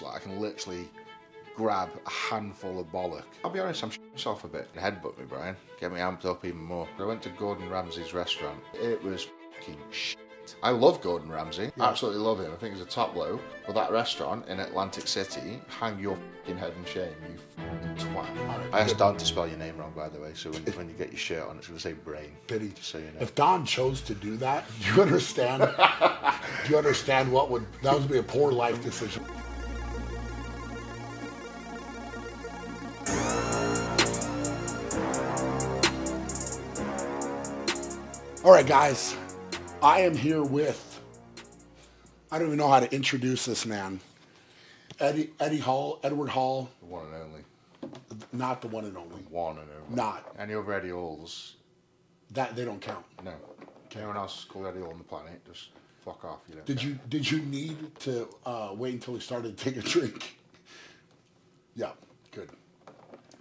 Like I can literally grab a handful of bollock. I'll be honest, I'm myself a bit. Headbutt me, Brian. Get me amped up even more. I went to Gordon Ramsay's restaurant. It was fucking shit. I love Gordon Ramsay. Yeah. Absolutely love him. I think he's a top bloke. But that restaurant in Atlantic City, hang your fucking head in shame, you fucking twat. Right, I asked Don to spell your name wrong, by the way, so when you get your shirt on, it's going to say Brain. Biddy. Just so you know. If Don chose to do that, do you understand? Do you understand that would be a poor life decision? All right, guys. I am here with, I don't even know how to introduce this man. Edward Hall. The one and only. Not the one and only. The one and only. Not. Any other Eddie Halls? That, they don't count. No. Okay. Anyone else called Eddie Hall on the planet, just fuck off. You don't Did you need to wait until we started to take a drink? Yeah, good.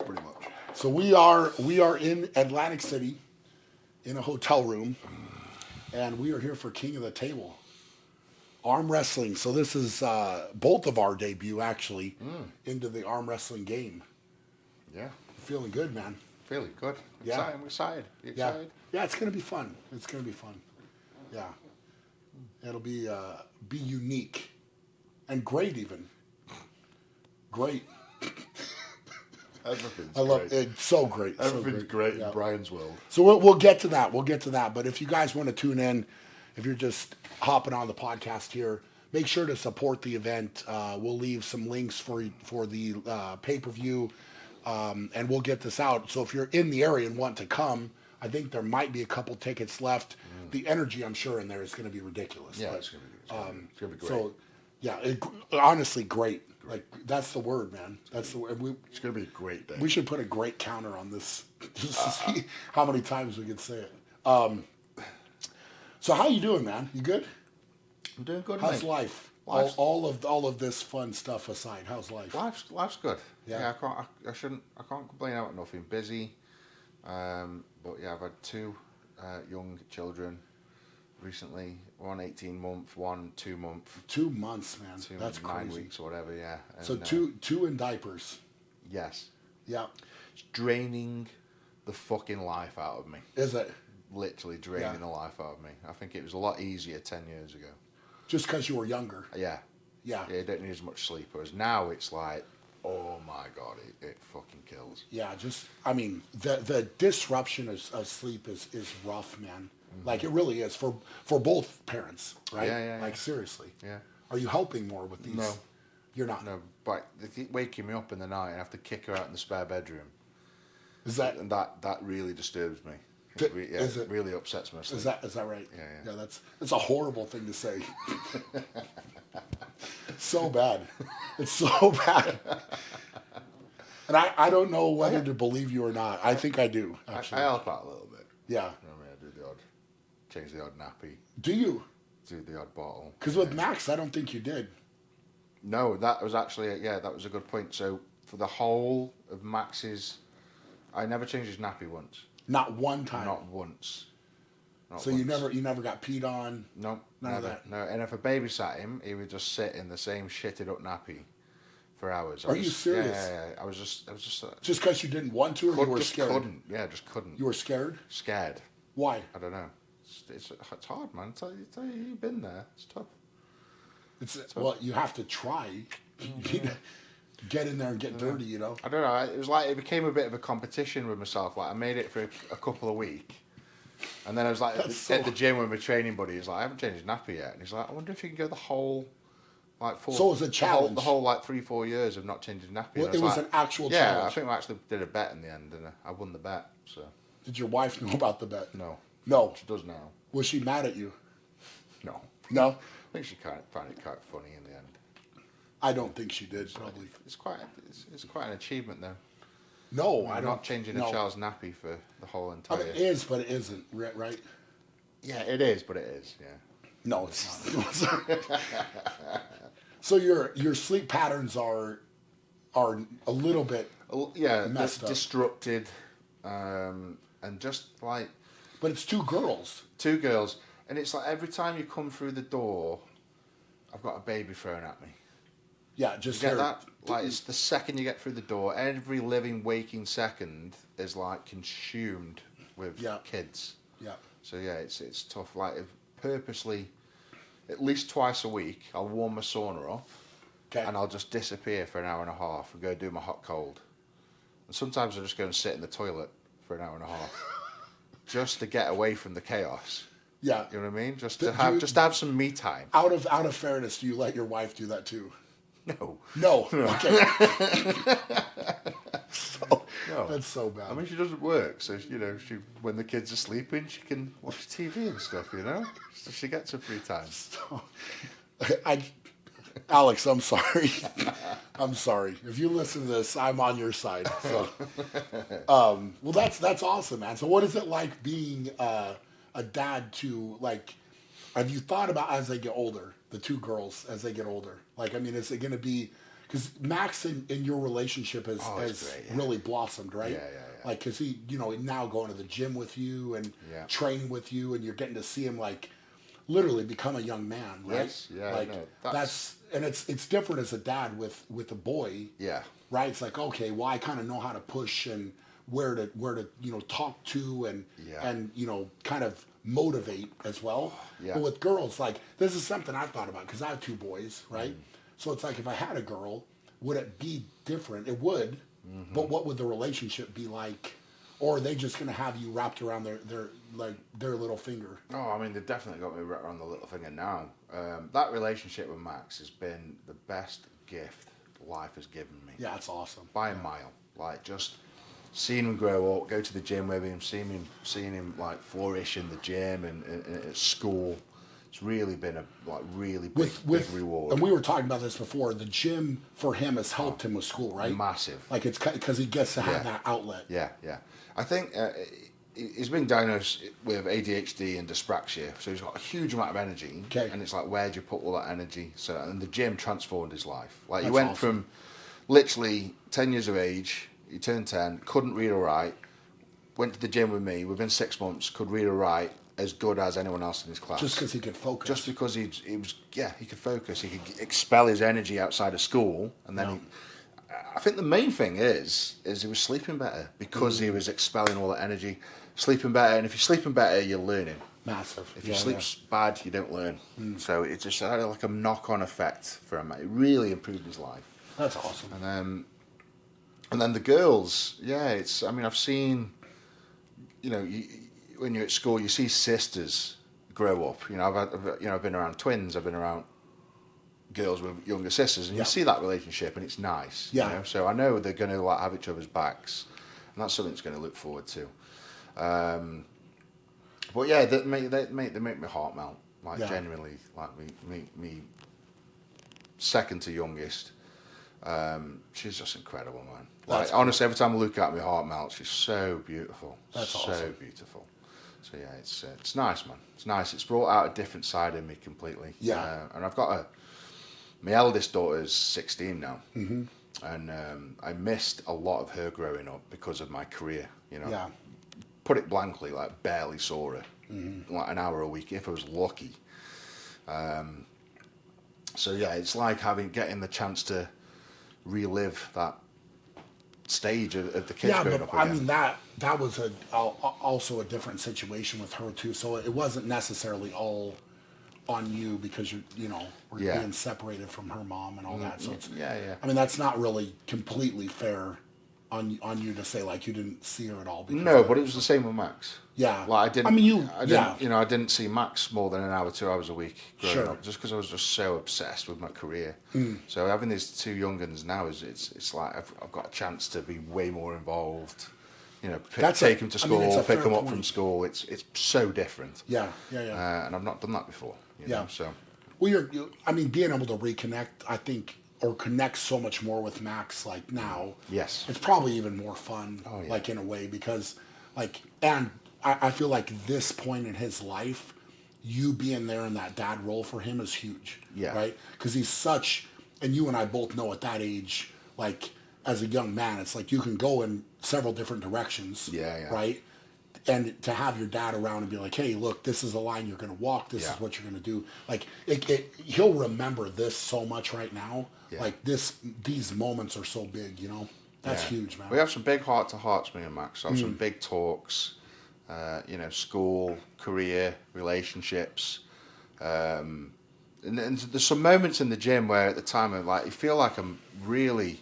Pretty much. So we are in Atlantic City in a hotel room. And we are here for King of the Table, arm wrestling. So this is both of our debut, actually, into the arm wrestling game. Yeah. Feeling good, man. Feeling good. Yeah. I'm excited. You excited? Yeah, it's going to be fun. It's going to be fun. Yeah. It'll be unique. And great, even. Great. Everything's I love great. it. So great. Everything's so great in Brian's world. So we'll get to that. We'll get to that. But if you guys want to tune in, if you're just hopping on the podcast here, make sure to support the event. We'll leave some links for the pay-per-view, and we'll get this out. So if you're in the area and want to come, I think there might be a couple tickets left. The energy, I'm sure, in there is going to be ridiculous. Yeah, but, it's going to be great. So, yeah, honestly, great. Like, that's the word, man. That's the word. It's going to be a great day. We should put a great counter on this just to see how many times we can say it. So how you doing, man? You good? I'm doing good, How's mate. life? All of this fun stuff aside, how's life? Life's good. Yeah. I can't complain about nothing. Busy. But yeah, I've had two young children recently. One 18-month, one 2-month. 2 months, man. That's 9 crazy. weeks or whatever, yeah. And, so two in diapers. Yes. Yeah. It's draining the fucking life out of me. Is it? Literally draining the life out of me. I think it was a lot easier 10 years ago. Just because you were younger. Yeah. Yeah. Yeah, you don't need as much sleep. Whereas now it's like, oh my God, it fucking kills. Yeah, the disruption of sleep is rough, man. Mm-hmm. Like, it really is for both parents, right? Yeah. Like, seriously. Yeah. Are you helping more with these? No. You're not? No, but they keep waking me up in the night and I have to kick her out in the spare bedroom. Is that... And that really disturbs me. It really upsets my sleep. Is that right? Yeah. Yeah, that's a horrible thing to say. So bad. It's so bad. And I don't know whether to believe you or not. I think I do, actually. I help out a little bit. Yeah. You know what I mean? I do the odd, change the odd nappy. Do you? Do the odd bottle. Because with Max, I don't think you did. No, that was actually, that was a good point. So for the whole of Max's, I never changed his nappy once. Not one time? Not once. So you never got peed on? No, none never. of that? No, and if I babysat him, he would just sit in the same shitted up nappy for hours. Are you serious? Yeah. I was just. Just because you didn't want to, or you were scared? Couldn't. Yeah, just couldn't. You were scared? Scared. Why? I don't know. It's hard, man. Tell you, you've been there. It's tough. It's tough. Well, you have to try. Get in there and get dirty, you know? I don't know. It was like, it became a bit of a competition with myself. Like, I made it for a couple of weeks. And then I was like, at the gym with my training buddy, he's like, I haven't changed his nappy yet. And he's like, I wonder if you can go the whole, like, So it was a challenge? The whole like, 3-4 years of not changing nappy. Well, it was an actual challenge? Yeah, I think we actually did a bet in the end, and I won the bet, so. Did your wife know about the bet? No. No? She does now. Was she mad at you? No. No? I think she found it quite funny in the end. I don't think she did, probably. It's quite an achievement, though. No, I don't. Not changing a child's nappy for the whole entire... It is, but it isn't, right? Yeah, it is, but it is, yeah. No, it's not. So your sleep patterns are a little bit messed up. Disrupted, and just like... But it's two girls. Two girls. And it's like every time you come through the door, I've got a baby thrown at me. Yeah, just get that. Like, it's the second you get through the door, every living, waking second is like consumed with kids. Yeah. So yeah, it's tough. Like, if purposely, at least twice a week, I'll warm my sauna up, and I'll just disappear for an hour and a half and go do my hot cold. And sometimes I just go and sit in the toilet for an hour and a half, just to get away from the chaos. Yeah. You know what I mean? Just to have some me time. Out of fairness, do you let your wife do that too? No. No. Okay. No. That's so bad. I mean, she doesn't work, so when the kids are sleeping, she can watch TV and stuff. So she gets her free time. So, Alex, I'm sorry. I'm sorry. If you listen to this, I'm on your side. So, well, that's awesome, man. So, what is it like being a dad to, like? Have you thought about, as they get older, the two girls as they get older? Like, I mean, is it going to be, because Max in your relationship has great, really blossomed, right? Yeah. Like, because he, now going to the gym with you and training with you, and you're getting to see him, like, literally become a young man, right? Yes, yeah. Like, that's and it's different as a dad with a boy. Yeah. Right? It's like, okay, well, I kind of know how to push and where to talk to and kind of motivate as well. Yeah. But with girls, like, this is something I've thought about because I have two boys, right? So it's like, if I had a girl, would it be different? It would, but what would the relationship be like? Or are they just going to have you wrapped around their little finger? Oh, I mean, they've definitely got me wrapped around the little finger now. That relationship with Max has been the best gift life has given me. Yeah, it's awesome. By a mile. Like, just seeing him grow up, go to the gym with him, seeing him like flourish in the gym and at school. It's really been a really big reward. And we were talking about this before. The gym for him has helped him with school, right? Massive. Like, it's because he gets to have that outlet. Yeah. I think he's been diagnosed with ADHD and dyspraxia, so he's got a huge amount of energy. Okay. And it's like, where do you put all that energy? So, and the gym transformed his life. Like, he went from literally 10 years of age, he turned 10, couldn't read or write, went to the gym with me, within 6 months, could read or write as good as anyone else in his class. Just because he could focus. Just because he could focus. He could expel his energy outside of school, and then I think the main thing is he was sleeping better because he was expelling all that energy, sleeping better, and if you're sleeping better, you're learning. Massive. If you sleep bad, you don't learn. So it just had like a knock-on effect for him. It really improved his life. That's awesome. And then the girls, I've seen, when you're at school, you see sisters grow up. I've been around twins. I've been around girls with younger sisters, and you see that relationship, and it's nice. Yeah. So I know they're going to have each other's backs, and that's something that's going to look forward to. But yeah, they make my heart melt. Like, genuinely, like me second to youngest. She's just incredible, man. Like, honestly, every time I look at her, my heart melts. She's so beautiful. That's so awesome. beautiful. So yeah, it's nice, man. It's nice. It's brought out a different side of me completely. Yeah. And I've got my eldest daughter's 16 now, and I missed a lot of her growing up because of my career. Yeah. Put it blankly, like, barely saw her, like an hour a week if I was lucky. So yeah, it's like getting the chance to relive that stage of the kids growing up again. I mean, that was also a different situation with her too. So it wasn't necessarily all on you because we're being separated from her mom and all that. So it's, I mean, that's not really completely fair on you to say, like, you didn't see her at all. No, but it was the same with Max. Yeah. Like, I didn't see Max more than an hour, 2 hours a week growing up, just because I was just so obsessed with my career. So having these two young ones now it's like I've got a chance to be way more involved. Take him to school, pick him up from school. It's so different. Yeah. And I've not done that before. So. Well, being able to reconnect, I think, or connect so much more with Max, like, now. Yes. It's probably even more fun, like, in a way, because, like, and I feel like this point in his life, you being there in that dad role for him is huge. Yeah. Right? Because he's such, and you and I both know at that age, like, as a young man, it's like you can go in several different directions. Yeah. Right? and to have your dad around and be like, hey, look, this is the line you're going to walk. This is what you're going to do. Like, he'll remember this so much right now. Yeah. Like, these moments are so big, you know? That's huge, man. We have some big heart-to-hearts, me and Max. We have some big talks, you know, school, career, relationships. And there's some moments in the gym where at the time I'm like, you feel like I'm really,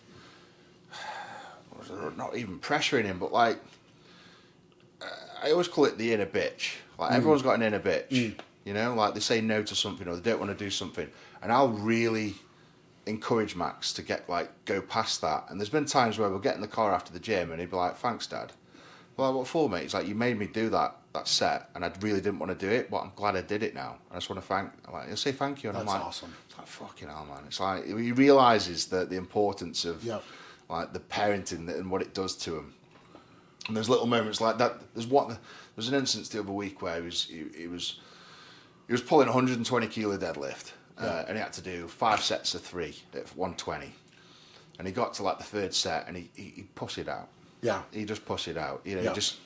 not even pressuring him, but like, I always call it the inner bitch. Like everyone's got an inner bitch, you know, like they say no to something or they don't want to do something. And I'll really encourage Max to go past that. And there's been times where we'll get in the car after the gym and he'd be like, thanks, Dad. Well, what for, mate? He's like, you made me do that set and I really didn't want to do it, but I'm glad I did it now. I just want to he'll say thank you. And That's I'm like, awesome. It's like, fucking hell, man. It's like, he realises the importance of like the parenting and what it does to him. And there's little moments like that. There's an instance the other week where he was pulling 120 kilo deadlift, and he had to do 5 sets of 3 at 120, and he got to like the 3rd set and he pussied out. Yeah, he just pussied out. You know, he just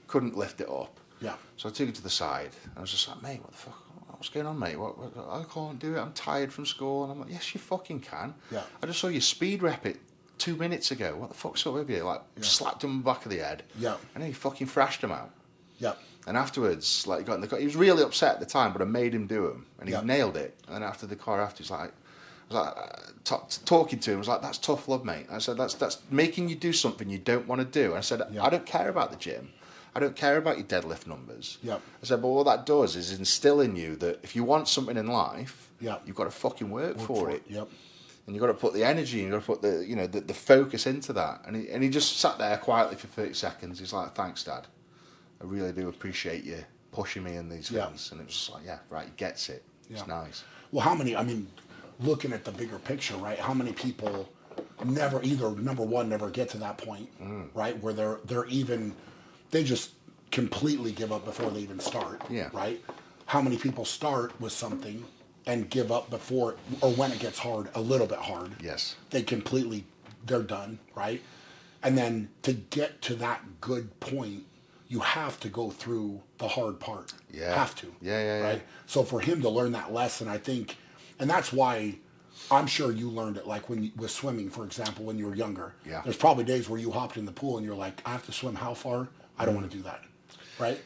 couldn't lift it up. Yeah. So I took him to the side. And I was just like, mate, what the fuck? What's going on, mate? What, I can't do it. I'm tired from school. And I'm like, yes, you fucking can. Yeah. I just saw you speed rep it 2 minutes ago. What the fuck's up with you? Like, slapped him on the back of the head. Yeah. And then he fucking thrashed him out. Yeah. And afterwards, like, he got in the car. He was really upset at the time, but I made him do them. And he nailed it. And then after the car after, he's like, I was like, talking to him, I was like, that's tough love, mate. I said, that's making you do something you don't want to do. And I said, I don't care about the gym. I don't care about your deadlift numbers. Yeah. I said, but what that does is instill in you that if you want something in life, you've got to fucking work for it. Yep. And you've got to put the energy, you've got to put the focus into that. And he just sat there quietly for 30 seconds. He's like, thanks, Dad. I really do appreciate you pushing me in these things. And it was just like, yeah, right, he gets it. It's nice. Well, looking at the bigger picture, right? How many people never get to that point, right? Where they just completely give up before they even start, right? How many people start with something and give up before, or when it gets hard, a little bit hard. Yes. They're done, right? And then to get to that good point, you have to go through the hard part. Yeah. Have to. Yeah. Right? So for him to learn that lesson, I think, and that's why I'm sure you learned it, like with swimming, for example, when you were younger. Yeah. There's probably days where you hopped in the pool and you're like, I have to swim how far? I don't want to do that. Right?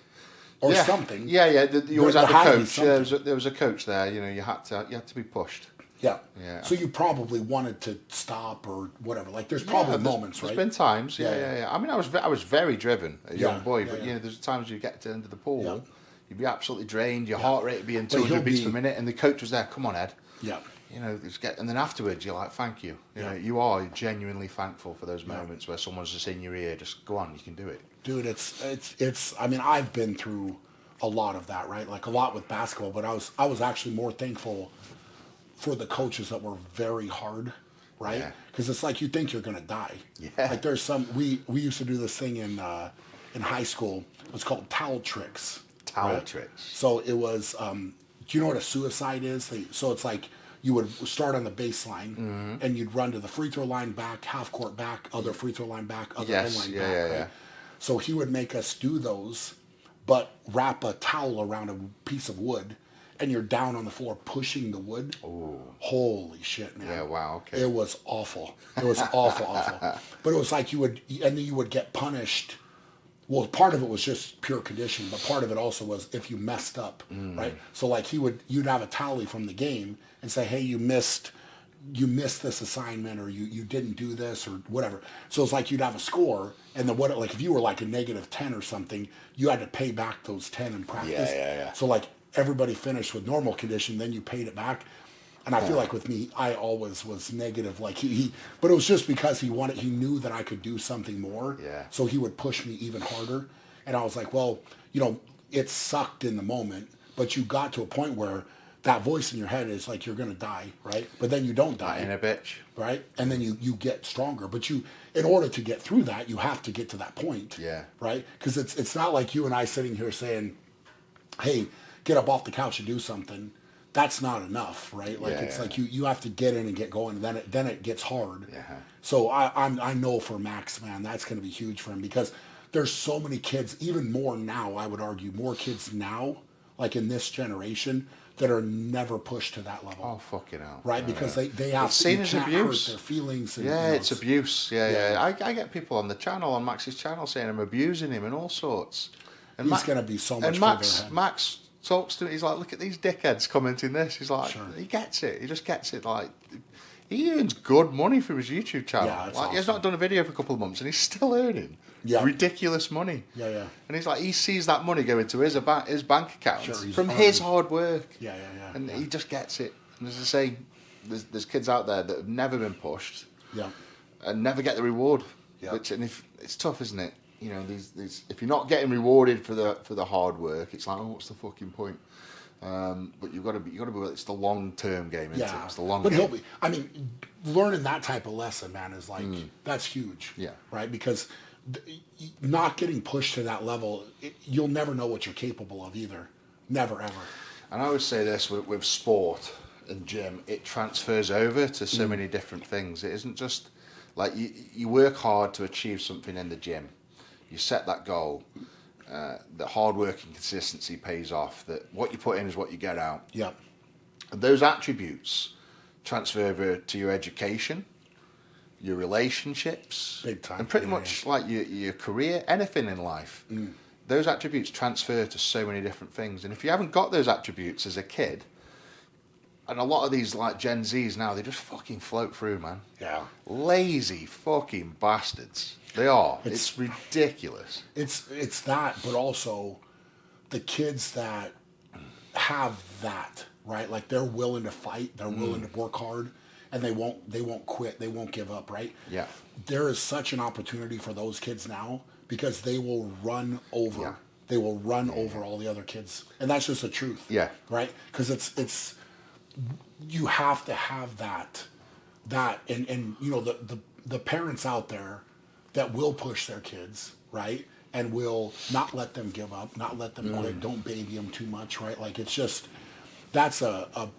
Or something. Yeah. You always had a coach. There was a coach there. You know, you had to be pushed. Yeah. So you probably wanted to stop or whatever. Like there's probably moments, right? There's been times. Yeah. I mean, I was very driven as a young boy, but there's times you get to the end of the pool, you'd be absolutely drained. Your heart rate would be in 200 beats per minute, and the coach was there. Come on, Ed. Yeah. You know, and then afterwards you're like, thank you. You know, you are genuinely thankful for those moments where someone's just in your ear. Just go on, you can do it, dude. It's. I mean, I've been through a lot of that, right? Like a lot with basketball, but I was actually more thankful for the coaches that were very hard, right? Because it's like you think you're gonna die. Yeah. Like there's some we used to do this thing in high school. It was called towel tricks. Towel tricks. So it was. Do you know what a suicide is? So it's like you would start on the baseline and you'd run to the free throw line back, half court back, other free throw line back, other end line back. Right? So he would make us do those, but wrap a towel around a piece of wood. And you're down on the floor pushing the wood. Oh, holy shit, man! Yeah, wow. Okay. It was awful. It was awful. But it was like you would get punished. Well, part of it was just pure conditioning, but part of it also was if you messed up, right? So like you'd have a tally from the game and say, hey, you missed this assignment, or you didn't do this, or whatever. So it's like you'd have a score, and then like if you were like a -10 or something, you had to pay back those 10 in practice. Yeah. So like. Everybody finished with normal condition, then you paid it back. And I feel like with me, I always was negative. Like but it was just because he knew that I could do something more. Yeah. So he would push me even harder. And I was like, well, it sucked in the moment, but you got to a point where that voice in your head is like, you're going to die, right? But then you don't die. In a bitch. Right? And then you get stronger. But in order to get through that, you have to get to that point. Yeah. Right? Because it's not like you and I sitting here saying, hey, get up off the couch and do something. That's not enough, right? Like like you have to get in and get going. Then it gets hard. Yeah. So I know for Max, man, that's going to be huge for him because there's so many kids, even more now, I would argue, more kids now, like in this generation, that are never pushed to that level. Oh, fucking hell. Right? Because they have it's to, seen you as can't abuse. hurt their feelings. And, Yeah, it's abuse. Yeah. I get people on the channel, on Max's channel, saying I'm abusing him and all sorts. And he's going to be so much and Max talks to me, he's like, look at these dickheads commenting this. He's like, he gets it. He just gets it. Like, he earns good money from his YouTube channel. Yeah, like, awesome. He's not done a video for a couple of months and he's still earning ridiculous money. Yeah. And he's like, he sees that money go into his bank account from his hard work. Yeah. And he just gets it. And as I say, there's kids out there that have never been pushed. Yeah. And never get the reward. Yeah. And if it's tough, isn't it? You know, these if you're not getting rewarded for the hard work, it's like, oh, what's the fucking point? But you've got to be. It's the long term game, isn't it? It's the long. But game. I mean, learning that type of lesson, man, is like that's huge. Yeah. Right, because not getting pushed to that level, you'll never know what you're capable of either. Never ever. And I would say this with sport and gym, it transfers over to so many different things. It isn't just like you work hard to achieve something in the gym. You set that goal. The hard work and consistency pays off. That what you put in is what you get out. Yeah. And those attributes transfer over to your education, your relationships, big time, and pretty much like your career, anything in life. Those attributes transfer to so many different things. And if you haven't got those attributes as a kid, and a lot of these like Gen Zs now, they just fucking float through, man. Yeah. Lazy fucking bastards. They are. It's ridiculous. It's that, but also the kids that have that, right? Like they're willing to fight, they're willing to work hard, and they won't quit, they won't give up, right? Yeah. There is such an opportunity for those kids now because they will run over. Yeah. They will run over all the other kids, and that's just the truth. Yeah. Right? Because it's you have to have that, and you know the parents out there that will push their kids, right? And will not let them give up, not let them quit, don't baby them too much, right? Like it's just, that's a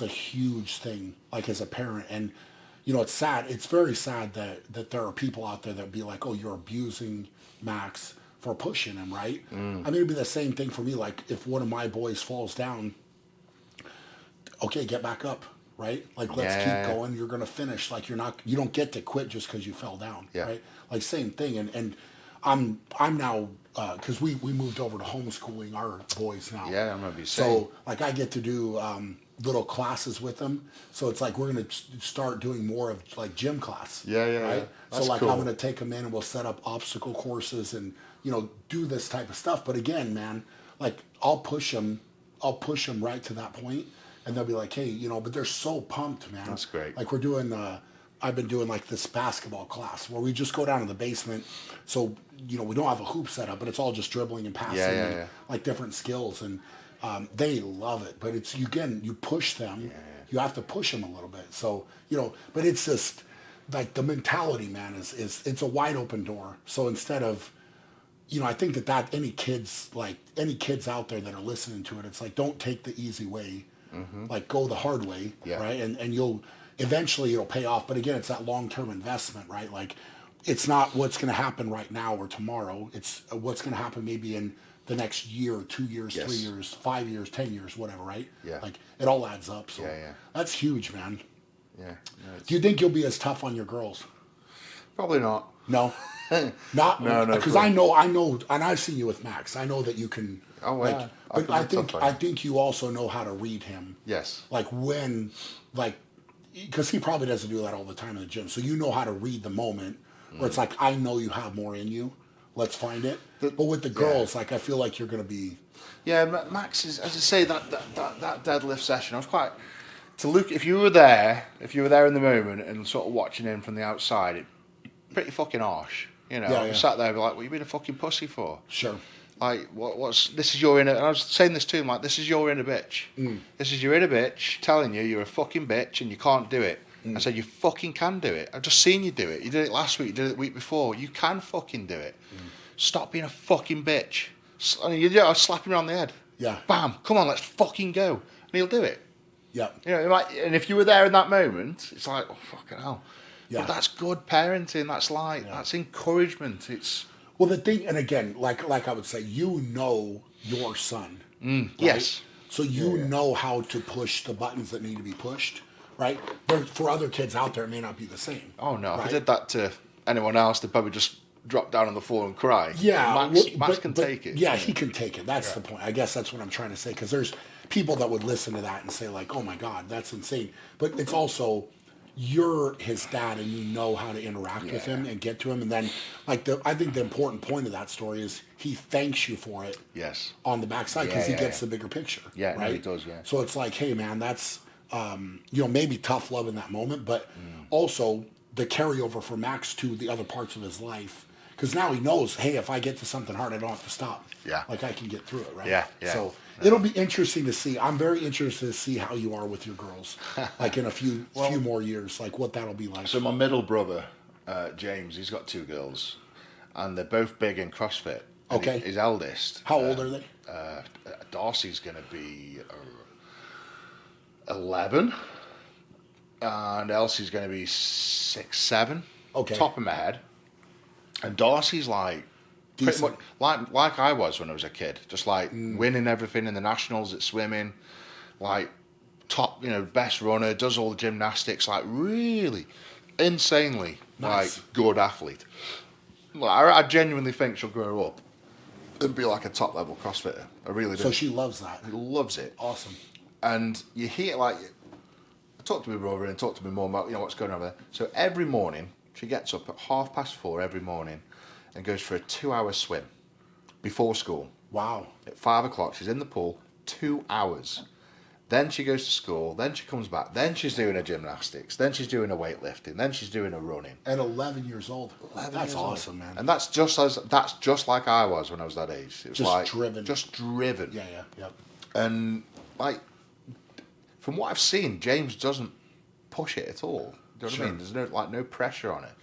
huge thing, like as a parent. And, you know, it's sad, it's very sad that there are people out there that be like, oh, you're abusing Max for pushing him, right? I mean, it'd be the same thing for me, like if one of my boys falls down, okay, get back up. Right? Like, let's keep going. You're going to finish. Like, you don't get to quit just because you fell down. Yeah. Right? Like, same thing. And I'm now, because we moved over to homeschooling our boys now. Yeah, I remember you saying. So, like, I get to do little classes with them. So it's like we're going to start doing more of, like, gym class. Yeah. Right? That's so, like, cool. I'm going to take them in and we'll set up obstacle courses and, you know, do this type of stuff. But again, man, like, I'll push them right to that point. And they'll be like, hey, you know, but they're so pumped, man. That's great. Like we're doing, I've been doing like this basketball class where we just go down to the basement. So, you know, we don't have a hoop set up, but it's all just dribbling and passing and like different skills. And they love it. But it's, again, you push them. Yeah. You have to push them a little bit. So, you know, but it's just like the mentality, man, is it's a wide open door. So instead of, you know, I think that any kids out there that are listening to it, it's like, don't take the easy way. Like go the hard way, right? And you'll eventually it'll pay off. But again, it's that long-term investment, right? Like it's not what's going to happen right now or tomorrow. It's what's going to happen maybe in the next year, 2 years, 3 years, 5 years, 10 years, whatever, right? Yeah. Like it all adds up. So that's huge, man. Yeah. No, do you think you'll be as tough on your girls? Probably not. No. Not no. Because I know, and I've seen you with Max. I know that you can. Oh, like, yeah. But I think you also know how to read him. Yes. Like when, like, because he probably doesn't do that all the time in the gym. So you know how to read the moment where it's like, I know you have more in you. Let's find it. But with the girls, like, I feel like you're going to be. Yeah, Max is, as I say, that deadlift session. I was quite to look. If you were there in the moment and sort of watching him from the outside, it pretty fucking harsh. You know, I sat there like, what you been a fucking pussy for? Sure. Like, this is your inner, and I was saying this to him, like, this is your inner bitch. This is your inner bitch telling you you're a fucking bitch and you can't do it. I said, you fucking can do it. I've just seen you do it. You did it last week, you did it the week before. You can fucking do it. Stop being a fucking bitch. And I'll slap him around the head. Yeah. Bam, come on, let's fucking go. And he'll do it. Yeah. You know, and if you were there in that moment, it's like, oh, fucking hell. Yeah. But that's good parenting. That's like, that's encouragement. It's... Well, the thing, and again, like I would say, you know your son. Right? Yes. So you know how to push the buttons that need to be pushed, right? There, for other kids out there, it may not be the same. Oh no! Right? If I did that to anyone else, they'd probably just drop down on the floor and cry. Yeah, Max can take it. Yeah, he can take it. That's the point. I guess that's what I'm trying to say. Because there's people that would listen to that and say like, "Oh my God, that's insane." But it's also you're his dad and you know how to interact with him and get to him. And then, like, I think the important point of that story is he thanks you for it. Yes. On the backside because he gets the bigger picture. Yeah, right. No, he does. Yeah. So it's like, hey, man, that's maybe tough love in that moment, but also the carryover for Max to the other parts of his life. Because now he knows, hey, if I get to something hard, I don't have to stop. Yeah. Like I can get through it, right? Yeah, yeah. So it'll be interesting to see. I'm very interested to see how you are with your girls, like in a few more years, like what that'll be like. So my middle brother, James, he's got 2 girls, and they're both big in CrossFit. And Okay. His eldest. How old are they? Darcy's going to be 11, and Elsie's going to be 6, 7. Okay. Top of my head. And Darcy's like pretty much like I was when I was a kid, just like winning everything in the nationals at swimming, like top, best runner, does all the gymnastics, like really insanely like good athlete. Like, I genuinely think she'll grow up and be like a top level CrossFitter. I really do. So she loves that. She loves it. Awesome. And you hear like, I talk to my brother and talk to my mum about what's going on there. So every morning she gets up at 4:30 every morning and goes for a 2-hour swim before school. Wow. At 5 o'clock she's in the pool, 2 hours. Then she goes to school, then she comes back, then she's doing her gymnastics, then she's doing her weightlifting, then she's doing her running. At 11 years old. 11 That's years old. awesome, man. And that's just like I was when I was that age. It was Just like driven. Just driven. Yeah, yep. And like from what I've seen, James doesn't push it at all. Do you know what I mean? There's no pressure on it.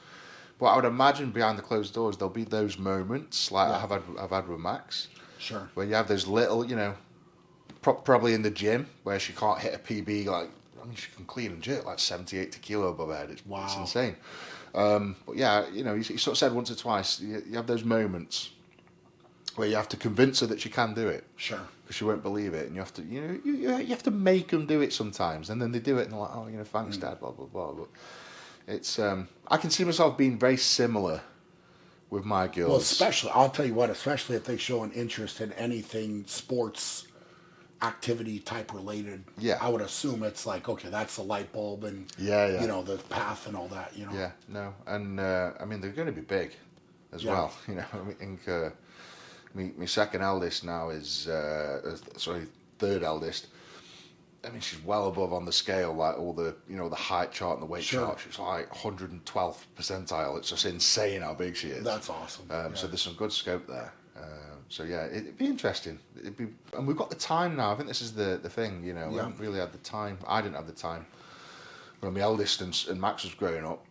But I would imagine behind the closed doors there'll be those moments like I've had with Max. Sure. Where you have those little, probably in the gym where she can't hit a PB like, I mean, she can clean and jerk like 70, 80 kilo above her head. It's insane. But yeah, he sort of said once or twice, you have those moments where you have to convince her that she can do it. Sure. Because she won't believe it, and you have to, you have to make them do it sometimes, and then they do it, and they're like, oh, thanks, Dad, blah blah blah. But it's, I can see myself being very similar with my girls. Well, especially, I'll tell you what, especially if they show an interest in anything sports activity type related. Yeah. I would assume it's like, okay, that's the light bulb and the path and all that. Yeah, no, and I mean they're going to be big as well. I think. My second eldest now is, third eldest. I mean, she's well above on the scale, like all the, the height chart and the weight chart. She's like 112th percentile. It's just insane how big she is. That's awesome. So there's some good scope there. It'd be interesting. And we've got the time now. I think this is the thing, We haven't really had the time. I didn't have the time when my eldest and Max was growing up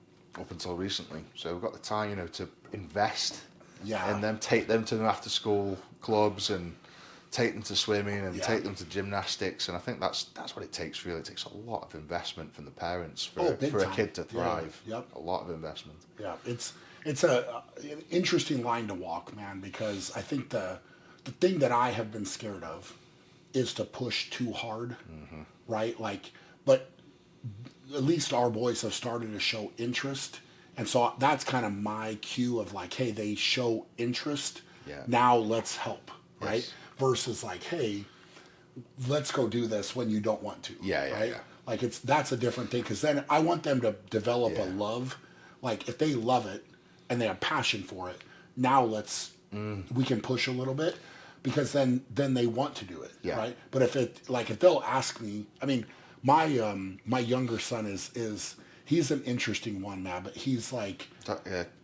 until recently. So we've got the time, to invest. Yeah. And then take them to after school clubs and take them to swimming and take them to gymnastics, and I think that's what it takes really. It takes a lot of investment from the parents for a kid to thrive. Yeah. Yep. A lot of investment. Yeah, it's an interesting line to walk, man, because I think the thing that I have been scared of is to push too hard, right? Like, but at least our boys have started to show interest. And so that's kind of my cue of like, hey, they show interest. Yeah. Now let's help, right? Yes. Versus like, hey, let's go do this when you don't want to. Right? Yeah. Like that's a different thing, because then I want them to develop a love. Like if they love it and they have passion for it, now we can push a little bit, because then they want to do it. Yeah. Right. But if they'll ask me, I mean, my younger son is. He's an interesting one, man, but he's like...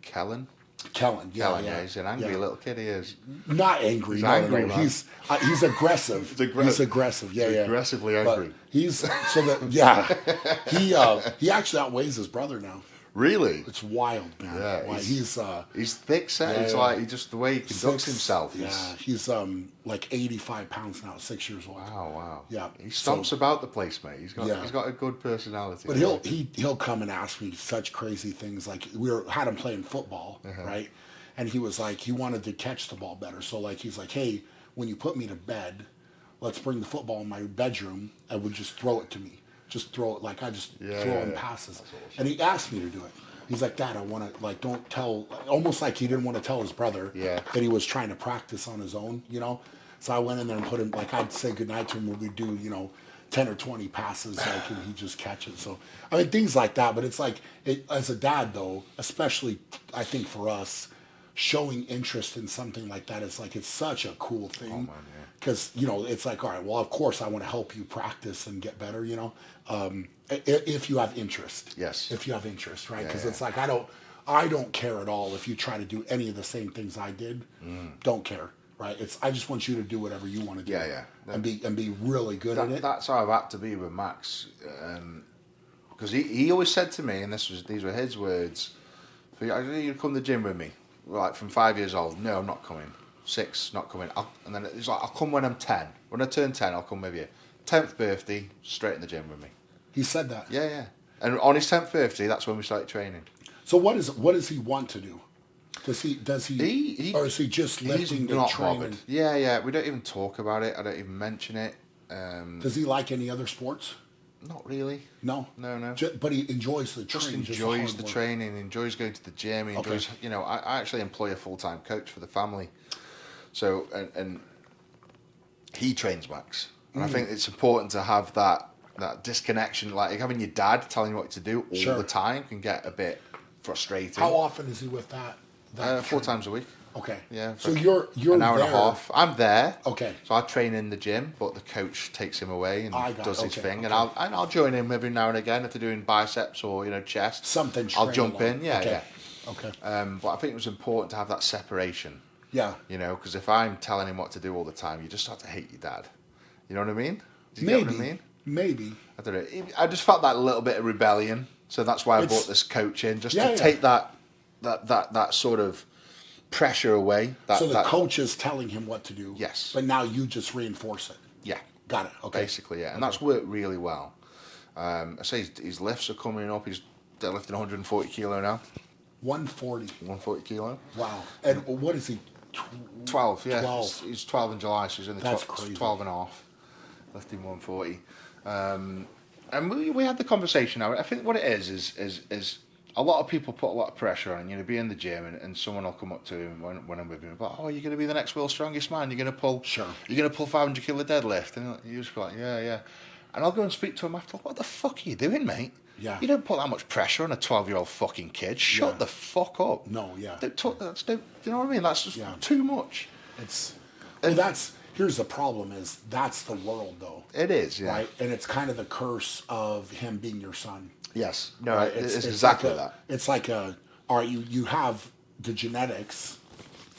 Kellen? Kellen, yeah. He's an angry little kid, he is. Not angry, he's angry, no. He's aggressive. He's aggressive, yeah. Aggressively angry. But he actually outweighs his brother now. Really? It's wild, man. Yeah, he's thick set. It's like just the way he conducts himself. He's like 85 pounds now, 6 years old. Wow. Yeah. He stomps about the place, mate. He's got a good personality. But he'll come and ask me such crazy things. Like had him playing football, right? And he was like, he wanted to catch the ball better. So like, he's like, hey, when you put me to bed, let's bring the football in my bedroom and would just throw it to me. Just throw it, like I just throw him passes. Awesome. And he asked me to do it. He's like, Dad, I want to, like, don't tell, almost like he didn't want to tell his brother that he was trying to practice on his own, you know? So I went in there and put him, like, I'd say goodnight to him when we'd do, 10 or 20 passes, like, and he'd just catch it. So, I mean, things like that. But it's like, as a dad, though, especially, I think for us, showing interest in something like that is like, it's such a cool thing. Because, it's like, all right, well, of course I want to help you practice and get better, if you have interest. Yes. If you have interest, right? Because it's like, I don't care at all if you try to do any of the same things I did. Don't care, right? I just want you to do whatever you want to do. And be really good at it. That's how I've had to be with Max. Because he always said to me, and these were his words, you come to the gym with me, like from 5 years old. No, I'm not coming. 6, not coming. And then he's like, I'll come when I'm 10. When I turn 10, I'll come with you. 10th birthday, straight in the gym with me. He said that. Yeah. And on his 10th birthday, that's when we started training. So what does he want to do? Does he or is he just lifting and training? Yeah. We don't even talk about it. I don't even mention it. Does he like any other sports? Not really. No. But he enjoys the training. Just enjoys the training. Enjoys going to the gym. He enjoys. I actually employ a full-time coach for the family. So and he trains Max, and I think it's important to have that disconnection. Like having your dad telling you what to do all the time can get a bit frustrating. How often is he with that? 4 times a week. Okay. Yeah. So you're an hour and a half. I'm there. Okay. So I train in the gym, but the coach takes him away and does his thing, and I'll join him every now and again if they're doing biceps or chest. Something. I'll jump in. Yeah. Okay. But I think it was important to have that separation. Yeah. Because if I'm telling him what to do all the time, you just start to hate your dad. You know what I mean? Do you get what I mean? Maybe. I don't know. I just felt that little bit of rebellion. So that's why I brought this coach in, just to take that sort of pressure away. So the coach is telling him what to do. Yes. But now you just reinforce it. Yeah. Got it. Okay. Basically, yeah. And that's worked really well. I say his lifts are coming up. He's deadlifting 140 kilo now. 140. 140 kilo. Wow. And what is he? 12, yeah. 12. He's 12 in July, so he's in the That's crazy. 12 and a half. Lifting 140. And we had the conversation now. I think what it is a lot of people put a lot of pressure on, be in the gym and someone will come up to him when I'm with him, but you're going to be the next world's strongest man. You're going to pull 500 kilo deadlift, and you just be like, yeah. And I'll go and speak to him after. What the fuck are you doing, mate? Yeah. You don't put that much pressure on a 12-year-old fucking kid. Shut the fuck up. No, yeah. Don't talk. You know what I mean? That's just too much. Here's the problem is that's the world though. It is, yeah. Right? And it's kind of the curse of him being your son. Yes. No, right? It's exactly that. It's like all right, you have the genetics,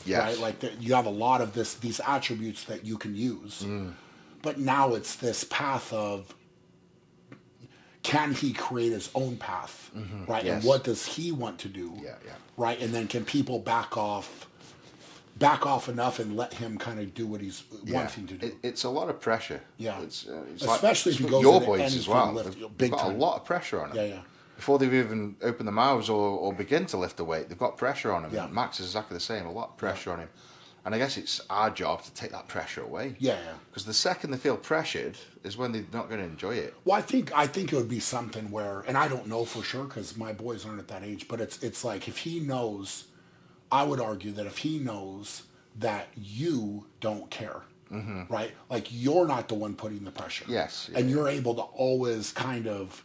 yes. Right? Like you have a lot of these attributes that you can use. But now it's this path of, can he create his own path, right? Yes. And what does he want to do, right? And then can people back off enough and let him kind of do what he's wanting to do? It's a lot of pressure. Yeah, it's especially if he goes your into boys as well. Big got time. A lot of pressure on them. Yeah. Before they've even opened their mouths or begin to lift the weight, they've got pressure on them. Yeah. And Max is exactly the same. A lot of pressure on him. And I guess it's our job to take that pressure away. Yeah. Because the second they feel pressured is when they're not going to enjoy it. Well, I think it would be something where, and I don't know for sure because my boys aren't at that age, but it's like if he knows, I would argue that if he knows that you don't care, right? Like you're not the one putting the pressure. Yes. And you're able to always kind of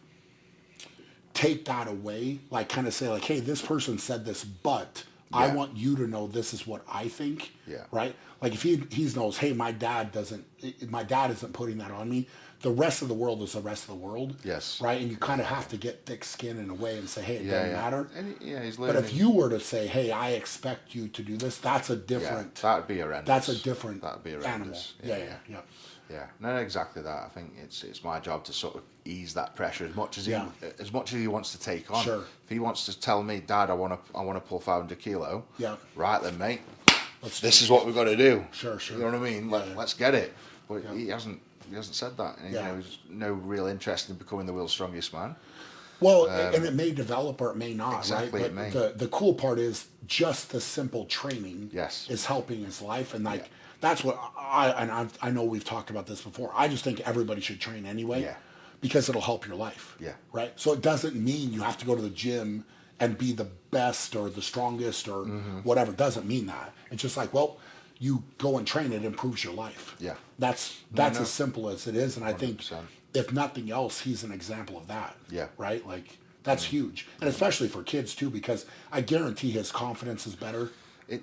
take that away, like kind of say like, hey, this person said this, but I want you to know this is what I think. Yeah. Right? Like if he knows, hey, my dad isn't putting that on me. The rest of the world is the rest of the world. Yes. Right? And you kind of have to get thick skin in a way and say, hey, it doesn't matter. And he's learning. But if you were to say, hey, I expect you to do this, that's a different. That'd be horrendous. That's a different animal. Yeah. Yeah, no, exactly that. I think it's my job to sort of ease that pressure as much as he wants to take on. Sure. If he wants to tell me, Dad, I want to pull 500 kilo. Yeah. Right then, mate. This is what we've got to do. Sure. You know what I mean? Let's get it. But he hasn't said that. And, he's no real interest in becoming the world's strongest man. Well, and it may develop or it may not, Exactly, right? it may. The cool part is just the simple training Yes. is helping his life. And like, Yeah. that's what I know we've talked about this before. I just think everybody should train anyway. Yeah. Because it'll help your life. Yeah. Right? So it doesn't mean you have to go to the gym and be the best or the strongest or whatever. It doesn't mean that. It's just like, well, you go and train, it improves your life. Yeah. That's as simple as it is. And I think 100%. if nothing else, he's an example of that. Yeah. Right? Like that's huge. And especially for kids too, because I guarantee his confidence is better. Like,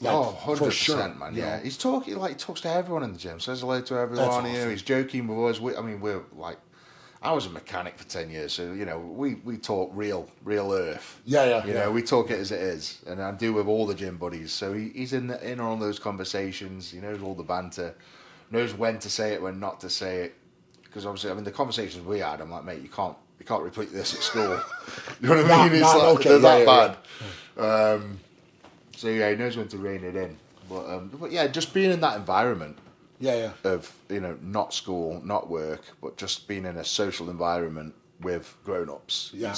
100%, for sure, man. you Yeah, know? he's talking like he talks to everyone in the gym, says hello to everyone. That's You know, awesome. he's joking with us. We're like, I was a mechanic for 10 years, so you know we talk real earth. Yeah. You know, we talk it as it is, and I do with all the gym buddies. So he's in on those conversations. He knows all the banter, knows when to say it, when not to say it. Because obviously, I mean, the conversations we had, I'm like, mate, you can't repeat this at school. You know what I mean? It's like they're that bad. So yeah, he knows when to rein it in. But yeah, just being in that environment. Yeah. Of, you know, not school, not work, but just being in a social environment with grown-ups. Yeah.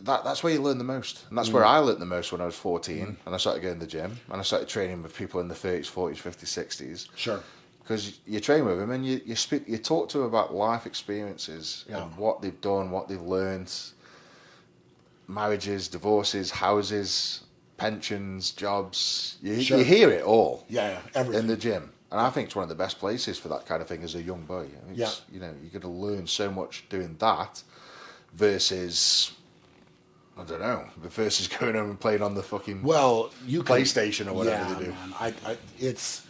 That's where you learn the most. And that's where I learned the most when I was 14 and I started going to the gym and I started training with people in the 30s, 40s, 50s, 60s. Sure. Because you train with them and you talk to them about life experiences and what they've done, what they've learned, marriages, divorces, houses, pensions, jobs. You hear it all. Yeah, everything. In the gym. And I think it's one of the best places for that kind of thing as a young boy. You know, you're going to learn so much doing that versus, I don't know, versus going home and playing on the fucking PlayStation or whatever they do. Man, it's,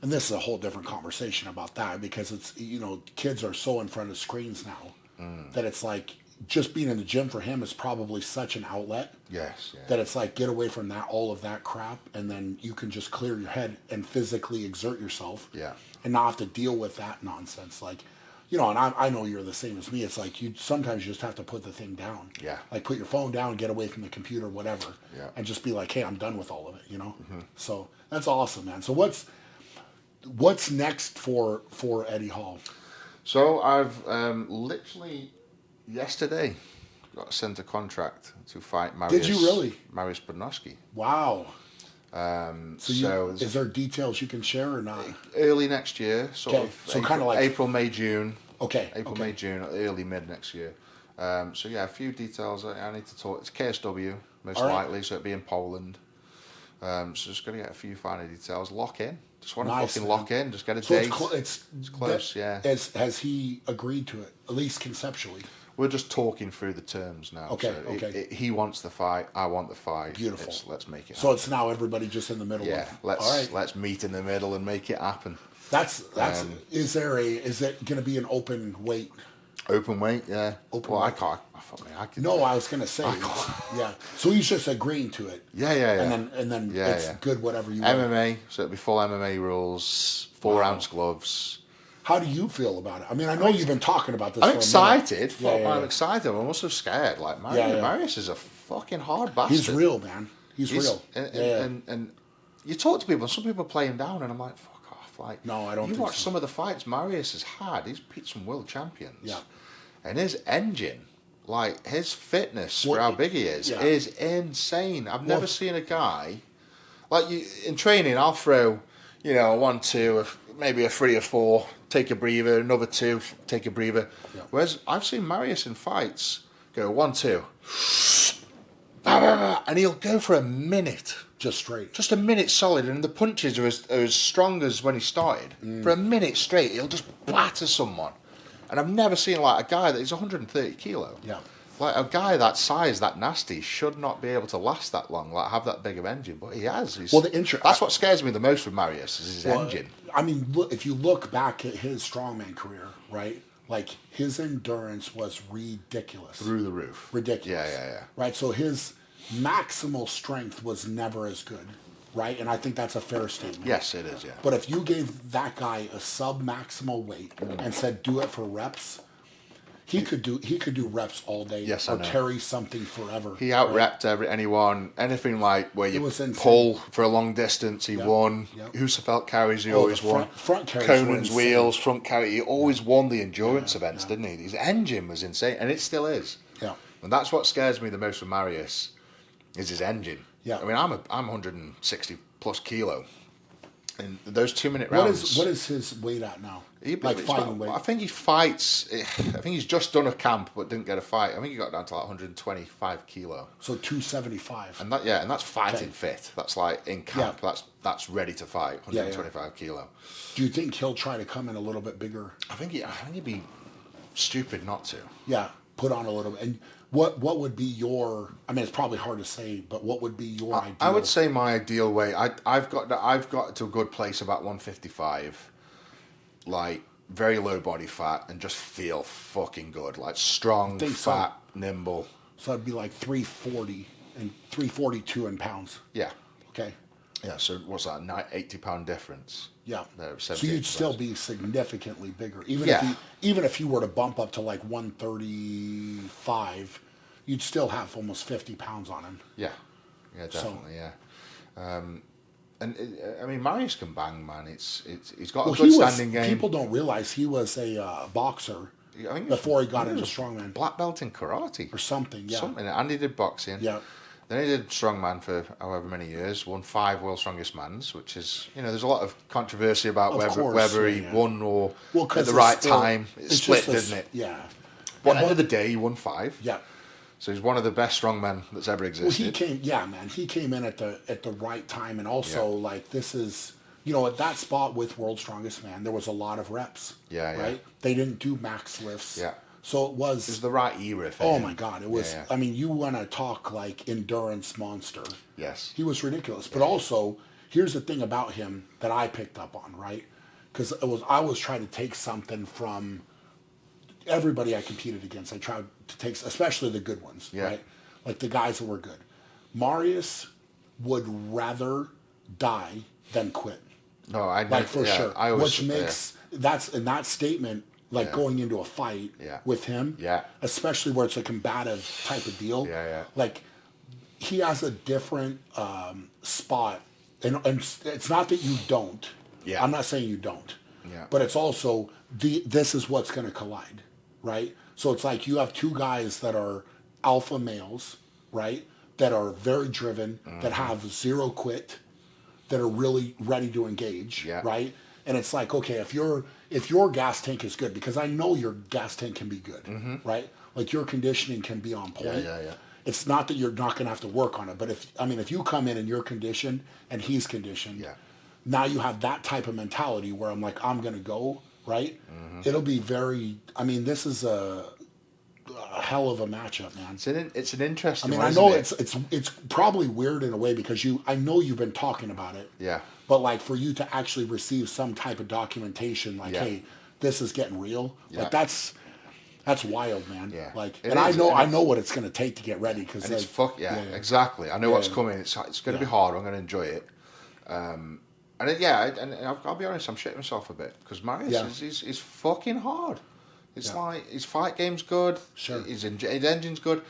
and this is a whole different conversation about that because it's, you know, kids are so in front of screens now that it's like, just being in the gym for him is probably such an outlet. Yes. Yeah. That it's like, get away from all of that crap, and then you can just clear your head and physically exert yourself. Yeah. And not have to deal with that nonsense. Like, you know, and I know you're the same as me. It's like sometimes you just have to put the thing down. Yeah. Like put your phone down, get away from the computer, whatever. Yeah. And just be like, hey, I'm done with all of it, you know? Mm-hmm. So that's awesome, man. So what's next for Eddie Hall? So I've literally yesterday got sent a contract to fight Mariusz. Did you really? Mariusz Pudzianowski. Wow. So is there details you can share or not? Early next year, sort of. So kind of like April, May, June. Okay. May, June, early mid next year. So yeah, a few details I need to talk. It's KSW most likely, so it'll be in Poland. So just got to get a few finer details. Lock in. Just want to fucking lock in. Just get a date. It's close. Yeah. Has he agreed to it? At least conceptually. We're just talking through the terms now. Okay, so he wants the fight. I want the fight. Beautiful. Let's make it happen. So it's now everybody just in the middle. Yeah. Let's meet in the middle and make it happen. That's. Is it going to be an open weight? Open weight, yeah. Open weight. I can. No, I was going to say. Yeah. So he's just agreeing to it. Yeah. And then it's good whatever you want. MMA, so it'll be full MMA rules, 4-ounce gloves. How do you feel about it? I mean, I know you've been talking about this. I'm excited. I'm excited. I'm also scared. Like Mariusz is a fucking hard bastard. He's real, man. He's real. And you talk to people. Some people play him down, and I'm like, fuck off. Like, no, I don't. You watch some of the fights Mariusz has had. He's beat some world champions. Yeah. And his engine, like his fitness for how big he is insane. I've never seen a guy like you in training. I'll throw, a 1-2, maybe a 3 or 4. Take a breather, another 2, take a breather. Yeah. Whereas I've seen Mariusz in fights go 1-2, and he'll go for a minute. Just straight. Just a minute solid, and the punches are as strong as when he started. For a minute straight, he'll just batter someone. And I've never seen like a guy that is 130 kilo. Yeah. Like a guy that size, that nasty, should not be able to last that long, like have that big of engine. But he has. That's what scares me the most with Mariusz is his engine. I mean, look, if you look back at his strongman career, right? Like his endurance was ridiculous. Through the roof. Ridiculous. Yeah. Right. So his maximal strength was never as good. Right. And I think that's a fair statement. Yes, it is. Yeah. But if you gave that guy a sub-maximal weight and said do it for reps. He could do reps all day or carry something forever. He out-repped anyone, anything like where you pull for a long distance, he won. Husafeld carries, he always won. Front carries Conan's wheels, front carry, he always won the endurance events, didn't he? His engine was insane, and it still is. And that's what scares me the most with Mariusz, is his engine. Yeah. I mean, I'm 160 plus kilo. In those 2-minute rounds. What is his weight at now? Fighting weight. I think he fights. I think he's just done a camp but didn't get a fight. I think he got down to like 125 kilo. So 275. And that's fighting fit. That's like in camp. Yeah. That's ready to fight. 125 kilo. Do you think he'll try to come in a little bit bigger? I think he'd be stupid not to. Yeah, put on a little bit. And what would be your? I mean, it's probably hard to say, but what would be your ideal? I would say my ideal weight. I've got to a good place about 155, like very low body fat, and just feel fucking good, like strong, fat, nimble. So it'd be like 340 and 342 in pounds. Yeah. Okay. Yeah. So what's that? 80-pound difference. Yeah. There, so you'd still be significantly bigger, even if you were to bump up to like 135. You'd still have almost 50 pounds on him. Yeah, yeah, definitely, yeah. And I mean, Mariusz can bang, man. He's got a good standing game. People don't realize he was a boxer before he got into strongman. Black belt in karate or something, yeah. Something. And he did boxing. Yeah. Then he did strongman for however many years. Won 5 World's Strongest Mans, which is, there's a lot of controversy about whether he won or at the right time. It split, didn't it? Yeah. But at the end of the day, he won 5. Yeah. So he's one of the best strongmen that's ever existed. Well, he came in at the right time, and also like this is, at that spot with World's Strongest Man, there was a lot of reps. Yeah, right. They didn't do max lifts. Yeah. So it was the right era for him. Oh my God, it was. Yeah. I mean, you want to talk like endurance monster. Yes. He was ridiculous, but also here's the thing about him that I picked up on, right? Because I was trying to take something from everybody I competed against. I tried to take, especially the good ones, right? Like the guys that were good. Mariusz would rather die than quit. No, I like for sure. I always, which makes that's in that statement, like going into a fight with him, especially where it's a combative type of deal. Like he has a different spot, and it's not that you don't. I'm not saying you don't. But it's also this is what's going to collide. Right? So it's like you have 2 guys that are alpha males, right? That are very driven, that have 0 quit, that are really ready to engage, right? And it's like, okay, if your gas tank is good, because I know your gas tank can be good, right? Like your conditioning can be on point. It's not that you're not going to have to work on it, but if you come in and you're conditioned and he's conditioned, now you have that type of mentality where I'm like, I'm going to go. Right? It'll be very. I mean, this is a hell of a matchup, man. It's an interesting. I mean, I know it's probably weird in a way because I know you've been talking about it. Yeah. But like for you to actually receive some type of documentation, like, hey, this is getting real. Like that's wild, man. Yeah. Like, and I know what it's going to take to get ready because it's exactly. I know what's coming. It's going to be hard. I'm going to enjoy it. And I'll be honest, I'm shitting myself a bit because Mariusz is fucking hard. It's like his fight game's good. Sure. His engine's good.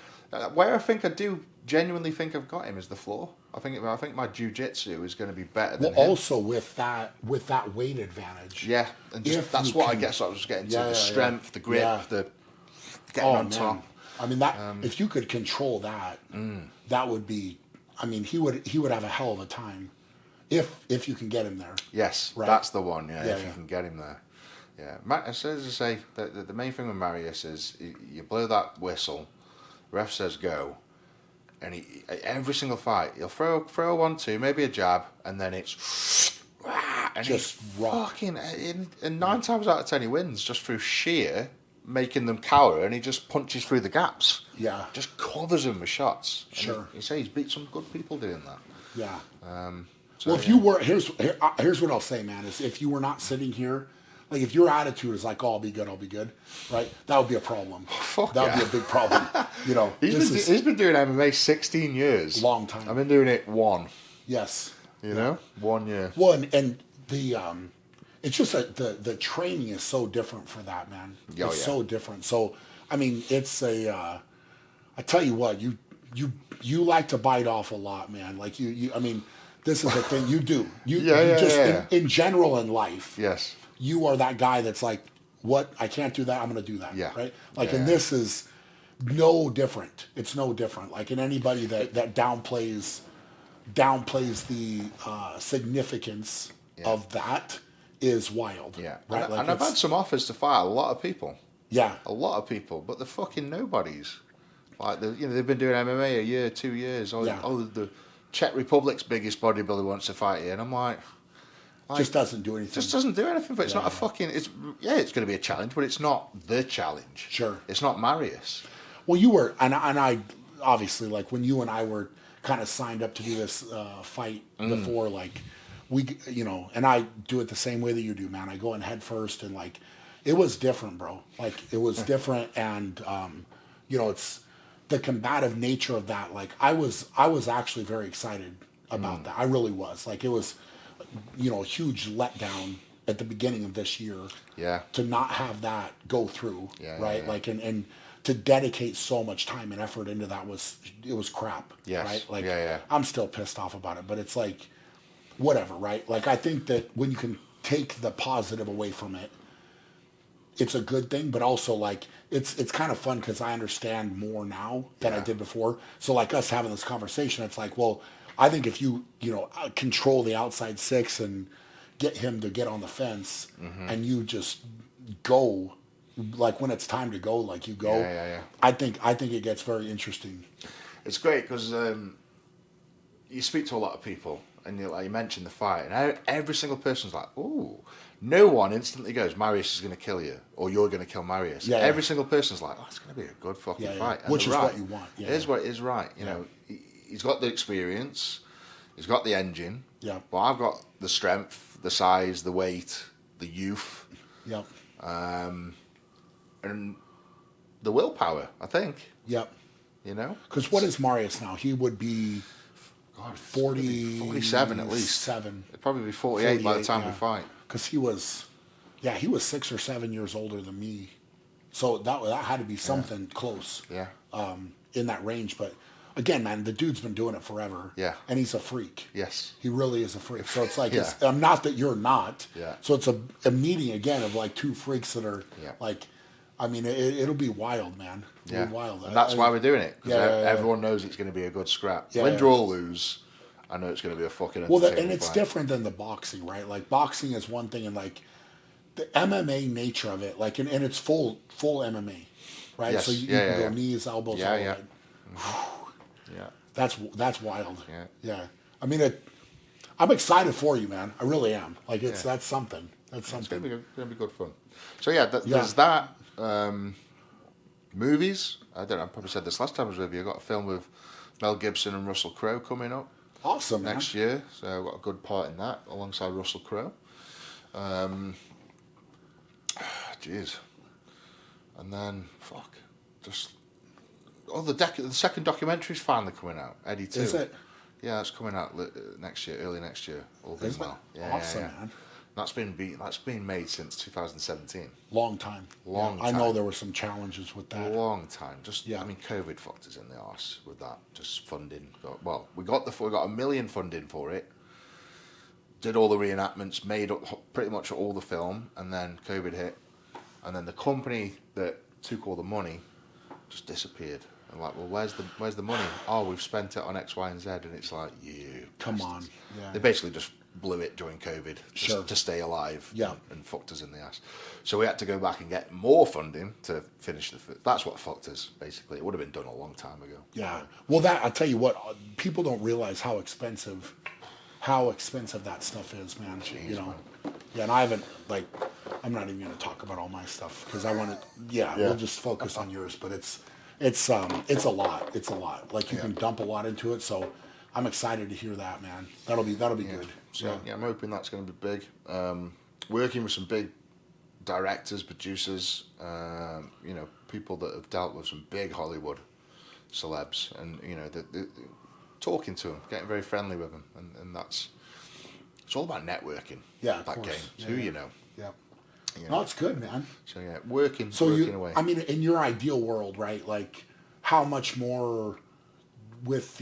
Where I think I do genuinely think I've got him is the floor. I think my jiu-jitsu is going to be better than him. Also with that weight advantage. Yeah, and that's what I guess I was getting to. The strength, the grip, the getting on top. I mean that if you could control that, that would be. I mean, he would have a hell of a time. If you can get him there. Yes, that's the one, if you can get him there. Yeah, as I say, the main thing with Mariusz is you blow that whistle, ref says go, and every single fight, he'll throw a 1-2, maybe a jab, and then it's and just fucking, and 9 times out of 10 he wins just through sheer making them cower, and he just punches through the gaps. Yeah. Just covers them with shots. Sure. You say he's beat some good people doing that. Yeah. So, if you were, here's what I'll say, man, is if you were not sitting here, like if your attitude is like, oh, I'll be good, right? That would be a problem. That would be a big problem. He's been doing MMA 16 years. Long time. I've been doing it 1. Yes. 1 year. Well, and the, it's just that the training is so different for that, man. It's so different. So, I mean, it's I tell you what, you like to bite off a lot, man. Like I mean, this is the thing you do. In general in life. Yes. You are that guy that's like, what? I can't do that. I'm going to do that. Yeah. Right. Like, and this is no different. It's no different. Like, in anybody that downplays the significance of that is wild. Yeah. Right. And I've had some offers to fight a lot of people. Yeah. A lot of people, but they're fucking nobodies. Like, they've been doing MMA a year, 2 years. Oh, the Czech Republic's biggest bodybuilder wants to fight you, and I'm like, just doesn't do anything. Just doesn't do anything. But it's not a fucking. It's going to be a challenge, but it's not the challenge. Sure. It's not Mariusz. Well, you were, and I obviously, like, when you and I were kind of signed up to do this fight before, like, we, and I do it the same way that you do, man. I go in head first, and, like, it was different, bro. Like, it was different, and it's the combative nature of that. Like, I was actually very excited about that. I really was. Like, it was, a huge letdown at the beginning of this year. Yeah. To not have that go through. Yeah. Right. Yeah. Like, and to dedicate so much time and effort into that was crap. Yes. Right. Like, yeah. I'm still pissed off about it, but it's like, whatever. Right. Like, I think that when you can take the positive away from it, it's a good thing, but also, like, it's kind of fun because I understand more now than I did before. So, like, us having this conversation, it's like, well, I think if you control the outside six and get him to get on the fence, and you just go, like, when it's time to go, like, you go. Yeah. I think it gets very interesting. It's great because you speak to a lot of people, and you mentioned the fight, and every single person's like, "Ooh." No one instantly goes, Mariusz is going to kill you, or you're going to kill Mariusz. Yeah, Every single person's like, oh, it's going to be a good fucking fight. And which is right. what you want. It is what it is, right. You know, he's got the experience, he's got the engine. Yeah. But I've got the strength, the size, the weight, the youth. Yep. And the willpower, I think. Yep. You know? Because what is Mariusz now? He would be 47 at least. 7. It'd probably be 48 by the time we yeah. fight. Because he was 6 or 7 years older than me, so that had to be something close. Yeah. In that range, but again, man, the dude's been doing it forever. Yeah. And he's a freak. Yes. He really is a freak. So it's like, I'm not that you're not. Yeah. So it's a meeting again of, like, two freaks that are like, I mean, it'll be wild, man. It'll be wild. And that's why we're doing it. Because everyone yeah. knows it's going to be a good scrap. Yeah, Win, draw, lose. I know it's going to be a fucking entertaining and it's fight. different than the boxing, right? Like, boxing is one thing, and, like, the MMA nature of it, like, and it's full MMA, right? Yes. So you can go knees, elbows, all yeah. that. Yeah. That's wild. Yeah. Yeah. I mean, I'm excited for you, man. I really am. Like, that's something. That's something. It's going to be good fun. So there's that. Movies. I don't know. I probably said this last time I was with you. I got a film with Mel Gibson and Russell Crowe coming up. Awesome, man. Next year. So I've got a good part in that alongside Russell Crowe. Jeez. And then the second documentary's finally coming out. Eddie 2. Is it? Yeah, it's coming out next year, early next year. All being well. Yeah, awesome, man. That's been made since 2017. Long time. Long time. I know there were some challenges with that. Long time. I mean, COVID fucked us in the arse with that. Just funding. Well, we got $1 million funding for it. Did all the reenactments, made up pretty much all the film, and then COVID hit, and then the company that took all the money just disappeared. And like, well, where's the money? Oh, we've spent it on X, Y, and Z, and it's like, come on. Yeah. They basically just blew it during COVID to stay alive and fucked us in the ass. So we had to go back and get more funding to finish that's what fucked us, basically. It would have been done a long time ago. Yeah. Well, I'll tell you what, people don't realize how expensive that stuff is, man. Jeez, man. Yeah, and I haven't, like, I'm not even going to talk about all my stuff because I want to, we'll just focus on yours, but it's a lot. It's a lot. Like, you can dump a lot into it, so I'm excited to hear that, man. That'll be good. So I'm hoping that's going to be big. Working with some big directors, producers, people that have dealt with some big Hollywood celebs, and talking to them, getting very friendly with them, and it's all about networking. Yeah, of that course. game. Who you know. Yeah. No, it's good, man. So working away. I mean, in your ideal world, right? Like, how much more with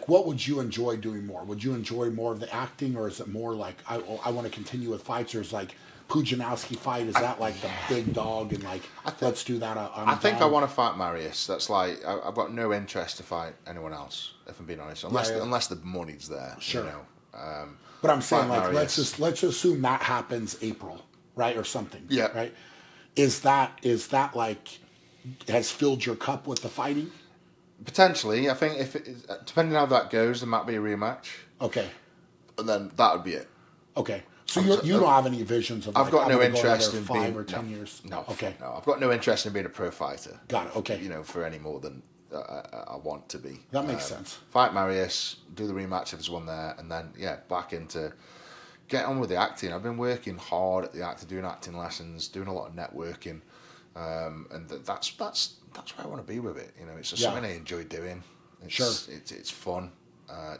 what would you enjoy doing more? Would you enjoy more of the acting, or is it more like I want to continue with fights, or is like Pudzianowski fight, is that like the big dog and like let's do that? I think I want to fight Mariusz. That's like I've got no interest to fight anyone else, if I'm being honest, unless the money's there. Sure. You know? But I'm saying like Mariusz. let's assume that happens April, right, or something. Yeah. Right. Is that like has filled your cup with the fighting? Potentially, I think depending on how that goes, there might be a rematch. Okay. And then that would be it. Okay. So you don't have any visions of? I've got no interest in 5 being or 10 years. No. Okay. No, I've got no interest in being a pro fighter. Got it. Okay. You know, for any more than I want to be. That makes sense. Fight Mariusz, do the rematch if there's one there, and then back into get on with the acting. I've been working hard at the acting, doing acting lessons, doing a lot of networking, and that's where I want to be with it. You know, it's just something I enjoy doing. It's fun,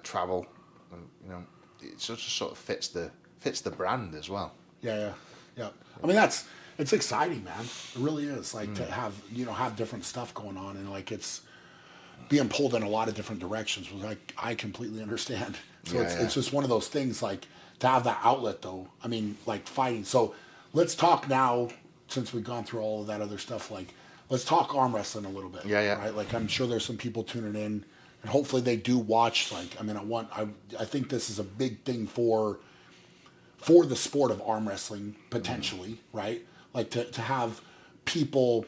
travel, and you know, it just sort of fits the brand as well. Yeah. I mean, it's exciting, man. It really is. Like to have different stuff going on, and like it's being pulled in a lot of different directions, which I completely understand. So it's just one of those things, like to have that outlet though. I mean, like fighting. So let's talk now, since we've gone through all of that other stuff, like let's talk arm wrestling a little bit. Yeah. Right? Like I'm sure there's some people tuning in, and hopefully they do watch. Like, I mean, I think this is a big thing for the sport of arm wrestling, potentially, right? Like to have people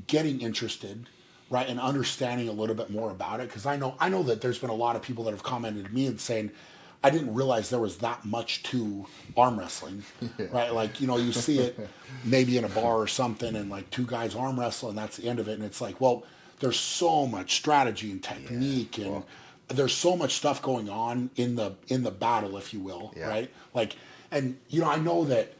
getting interested, right, and understanding a little bit more about it. Because I know that there's been a lot of people that have commented to me and saying, I didn't realize there was that much to arm wrestling, right? Like, you know, you see it maybe in a bar or something, and like two guys arm wrestle, and that's the end of it. And it's like, well, there's so much strategy and technique, and there's so much stuff going on in the battle, if you will, right? Like, and you know, I know that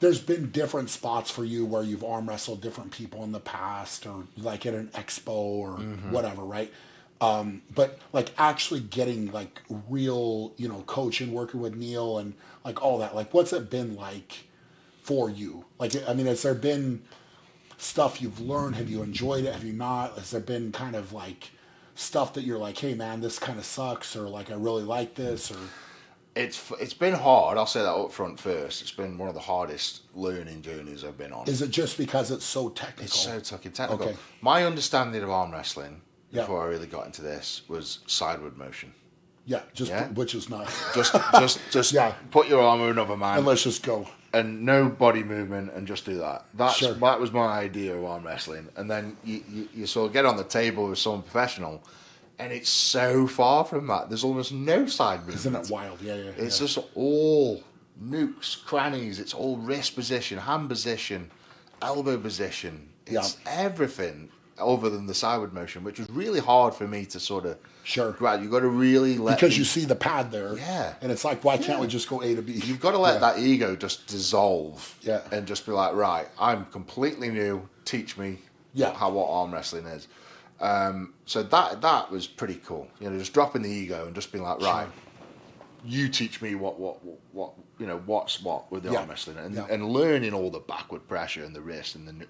there's been different spots for you where you've arm wrestled different people in the past, or like at an expo or whatever, right? But like actually getting like real, you know, coaching, working with Neil and like all that, like what's it been like for you? Like, I mean, has there been stuff you've learned? Have you enjoyed it? Have you not? Has there been kind of like stuff that you're like, hey man, this kind of sucks, or like I really like this, or? It's been hard. I'll say that up front first. It's been one of the hardest learning journeys I've been on. Is it just because it's so technical? It's so technical. Okay. My understanding of arm wrestling before I really got into this was sideward motion. Yeah, which is not. Just put your arm over another man. And let's just go. And no body movement, and just do that. That was my idea of arm wrestling. And then you sort of get on the table with someone professional, and it's so far from that. There's almost no side movement. Isn't it wild? Yeah. It's just all nooks, crannies. It's all wrist position, hand position, elbow position. It's everything other than the sideward motion, which was really hard for me to sort of grab. You've got to really because you see the pad there. Yeah. And it's like, why can't we just go A to B? You've got to let that ego just dissolve. Yeah. And just be like, right, I'm completely new. Teach me what arm wrestling is. So that was pretty cool. You know, just dropping the ego and just being like, right, you teach me what you know, what's what with the arm wrestling, and learning all the backward pressure and the wrist and the,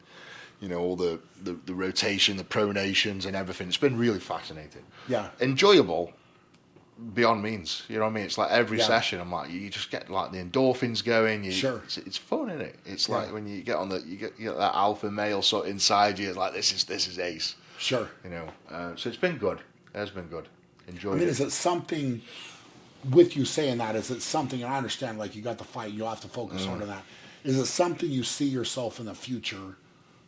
you know, all the rotation, the pronations and everything. It's been really fascinating. Yeah. Enjoyable beyond means. You know what I mean? It's like every session I'm like, you just get like the endorphins going. It's fun, isn't it? It's like when you get on you get that alpha male sort of inside you, it's like this is ace. Sure. You know, so it's been good. It has been good. Enjoyed it. I mean, is it something, with you saying that, is it something, and I understand, like, you got the fight, you have to focus on that. Is it something you see yourself in the future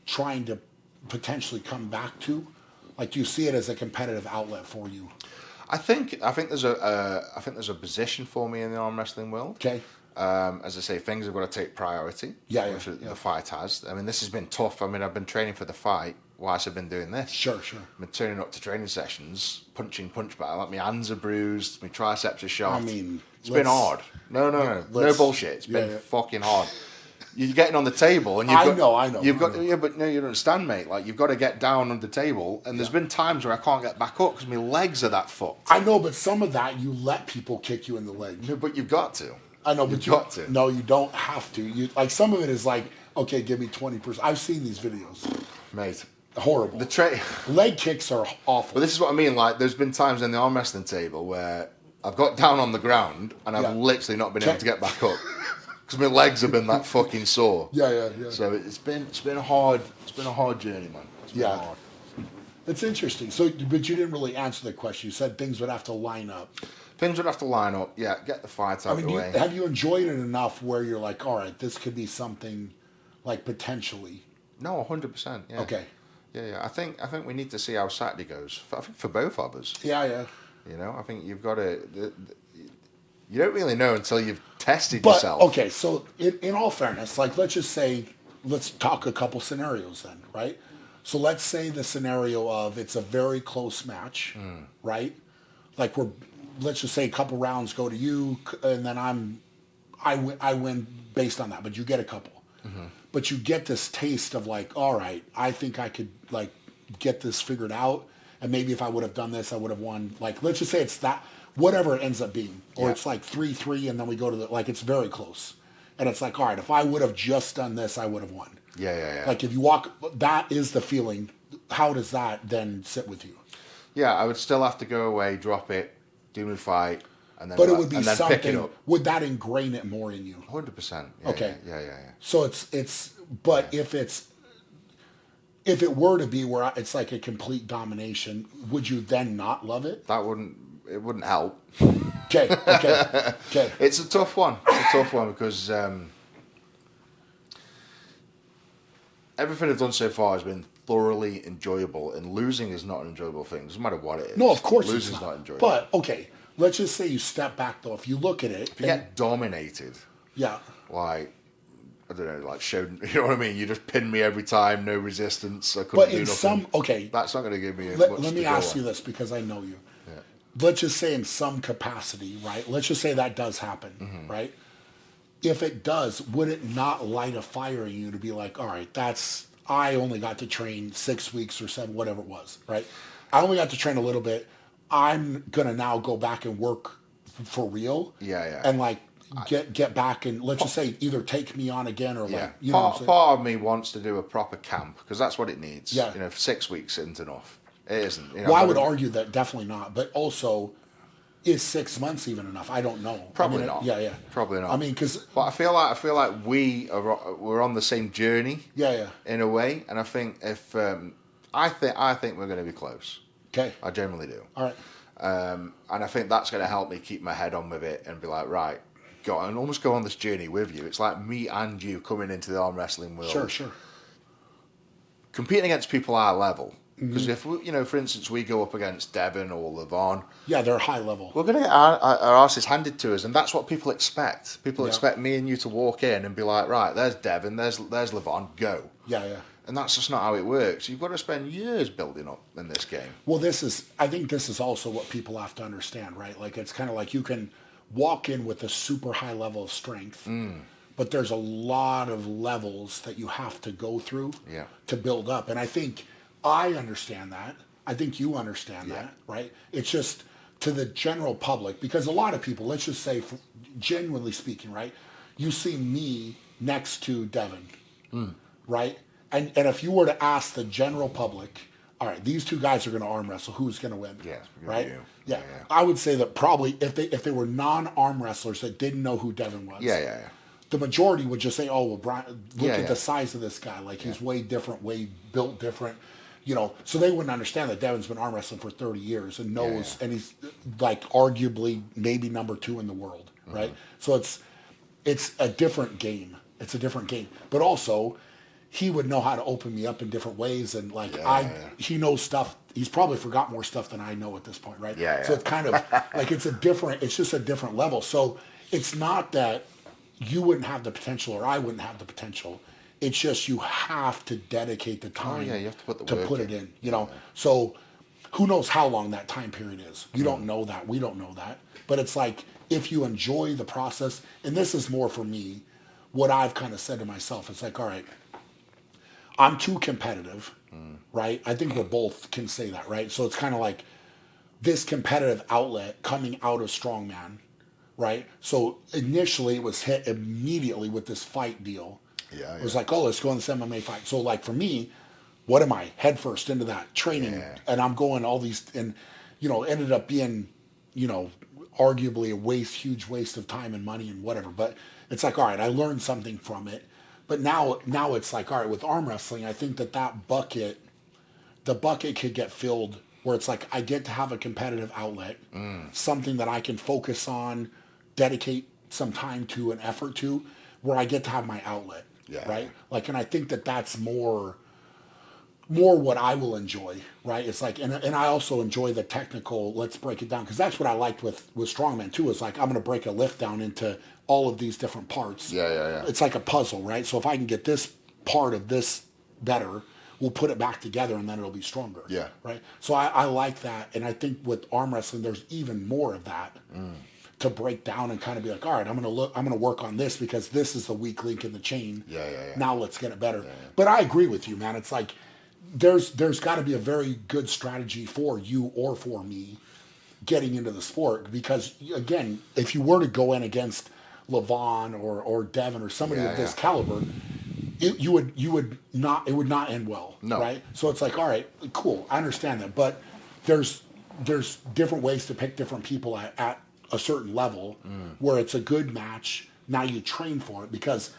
trying to potentially come back to? Like, do you see it as a competitive outlet for you? I think there's a position for me in the arm wrestling world. Okay. As I say, things have got to take priority. Which the fight has. I mean, this has been tough. I mean, I've been training for the fight whilst I've been doing this. Sure. I've been turning up to training sessions, punch bag. Like, my hands are bruised, my triceps are shot. I mean, it's been hard. No bullshit. It's been fucking hard. You're getting on the table, and I know. You've got, but no, you don't understand, mate. Like, you've got to get down on the table, and there's been times where I can't get back up because my legs are that fucked. I know, but some of that you let people kick you in the leg. No, but you've got to. I know, but you've got to. No, you don't have to. You like, some of it is like, okay, give me 20%. I've seen these videos, mate. Horrible. Leg kicks are awful. But this is what I mean. Like, there's been times in the arm wrestling table where I've got down on the ground and I've literally not been able to get back up. because my legs have been that fucking sore. Yeah. So it's been a hard journey, man. It's been hard. It's interesting. So, but you didn't really answer the question. You said things would have to line up. Things would have to line up. Yeah, get the fight out of the way. Have you enjoyed it enough where you're like, all right, this could be something, like potentially? No, 100%. Yeah. Okay. Yeah. I think we need to see how Saturday goes. I think for both of us. Yeah. You know, I think you've got to. You don't really know until you've tested yourself. Okay, so in all fairness, like let's talk a couple scenarios then, right? So let's say the scenario of it's a very close match, right? Like let's just say a couple rounds go to you, and then I win based on that, but you get a couple. But you get this taste of like, all right, I think I could like get this figured out, and maybe if I would have done this, I would have won. Like, let's just say it's that, whatever it ends up being, or it's like 3-3, and then we go to like it's very close, and it's like, all right, if I would have just done this, I would have won. Yeah. Like if you walk, that is the feeling. How does that then sit with you? Yeah, I would still have to go away, drop it, do my fight, and then. But it would be and then something. Pick it up. Would that ingrain it more in you? 100%. Okay. Yeah. So it's. But if it were to be where it's like a complete domination, would you then not love it? It wouldn't help. Okay. It's a tough one. Because everything I've done so far has been thoroughly enjoyable, and losing is not an enjoyable thing. Doesn't matter what it is. No, of course losing it's is not enjoyable. But okay, let's just say you step back though. If you look at it, if you get dominated, like I don't know, like showed, you know what I mean? You just pin me every time, no resistance. I couldn't do nothing. That's not going to give me. Let me ask you this because I know you. Yeah. Let's just say in some capacity, right? Let's just say that does happen, right? If it does, would it not light a fire in you to be like, all right, I only got to train 6 weeks or 7, whatever it was, right? I only got to train a little bit. I'm gonna now go back and work for real. Yeah. And like get back and let's just say either take me on again or like part of me wants to do a proper camp because that's what it needs. Yeah. You know, 6 weeks isn't enough. It isn't. You know, well, I would argue that definitely not. But also, is 6 months even enough? I don't know. Probably not. Yeah. Probably not. I mean, because but I feel like we're on the same journey. Yeah. In a way, and I think if I think we're going to be close. Okay. I generally do. All right. And I think that's going to help me keep my head on with it and be like, right, go and almost go on this journey with you. It's like me and you coming into the arm wrestling world. Sure. Competing against people our level. Because if we, for instance, we go up against Devon or Levon, they're high level. We're going to get our asses handed to us, and that's what people expect. People expect me and you to walk in and be like, right, there's Devon, there's Levon, go. Yeah. And that's just not how it works. You've got to spend years building up in this game. Well, I think this is also what people have to understand, right? Like it's kind of like you can walk in with a super high level of strength, but there's a lot of levels that you have to go through to build up. And I think I understand that. I think you understand that, right? It's just to the general public, because a lot of people, let's just say, genuinely speaking, right? You see me next to Devon, right? And if you were to ask the general public, all right, these two guys are going to arm wrestle, who's going to win? Yeah, right? You. Yeah. I would say that probably if they were non-arm wrestlers that didn't know who Devon was, the majority would just say, oh, well, Brian, look at the size of this guy. Like he's way different, way built different. So they wouldn't understand that Devon's been arm wrestling for 30 years and knows, and he's like arguably maybe number 2 in the world, right? So it's a different game. It's a different game. But also, he would know how to open me up in different ways, and he knows stuff. He's probably forgot more stuff than I know at this point, right? So it's kind of like it's just a different level. So it's not that you wouldn't have the potential or I wouldn't have the potential. It's just you have to dedicate the time you have to put the work put it in. So who knows how long that time period is? You don't know that. We don't know that. But it's like if you enjoy the process, and this is more for me, what I've kind of said to myself, it's like, all right, I'm too competitive, right? I think we both can say that, right? So it's kind of like this competitive outlet coming out of strongman, right? So initially it was hit immediately with this fight deal. It was like, oh, let's go in this MMA fight. So like for me, what am I? Head first into that training. And I'm going all these, and, ended up being, arguably a huge waste of time and money and whatever. But it's like, all right, I learned something from it. But now it's like, all right, with arm wrestling, I think that bucket, the bucket could get filled where it's like I get to have a competitive outlet, something that I can focus on, dedicate some time to and effort to, where I get to have my outlet, right? Like, and I think that that's more what I will enjoy, right? It's like, and I also enjoy the technical, let's break it down, because that's what I liked with strongman too, is like, I'm going to break a lift down into all of these different parts. Yeah. It's like a puzzle, right? So if I can get this part of this better, we'll put it back together and then it'll be stronger. Yeah. Right? So I like that. And I think with arm wrestling, there's even more of that to break down and kind of be like, all right, I'm going to work on this because this is the weak link in the chain. Yeah. Now let's get it better. But I agree with you, man. It's like, there's got to be a very good strategy for you or for me getting into the sport, because again, if you were to go in against Levon or Devin or somebody of this caliber, it would not end well, right? So it's like, all right, cool, I understand that, but there's different ways to pick different people at a certain level where it's a good match. Now you train for it, because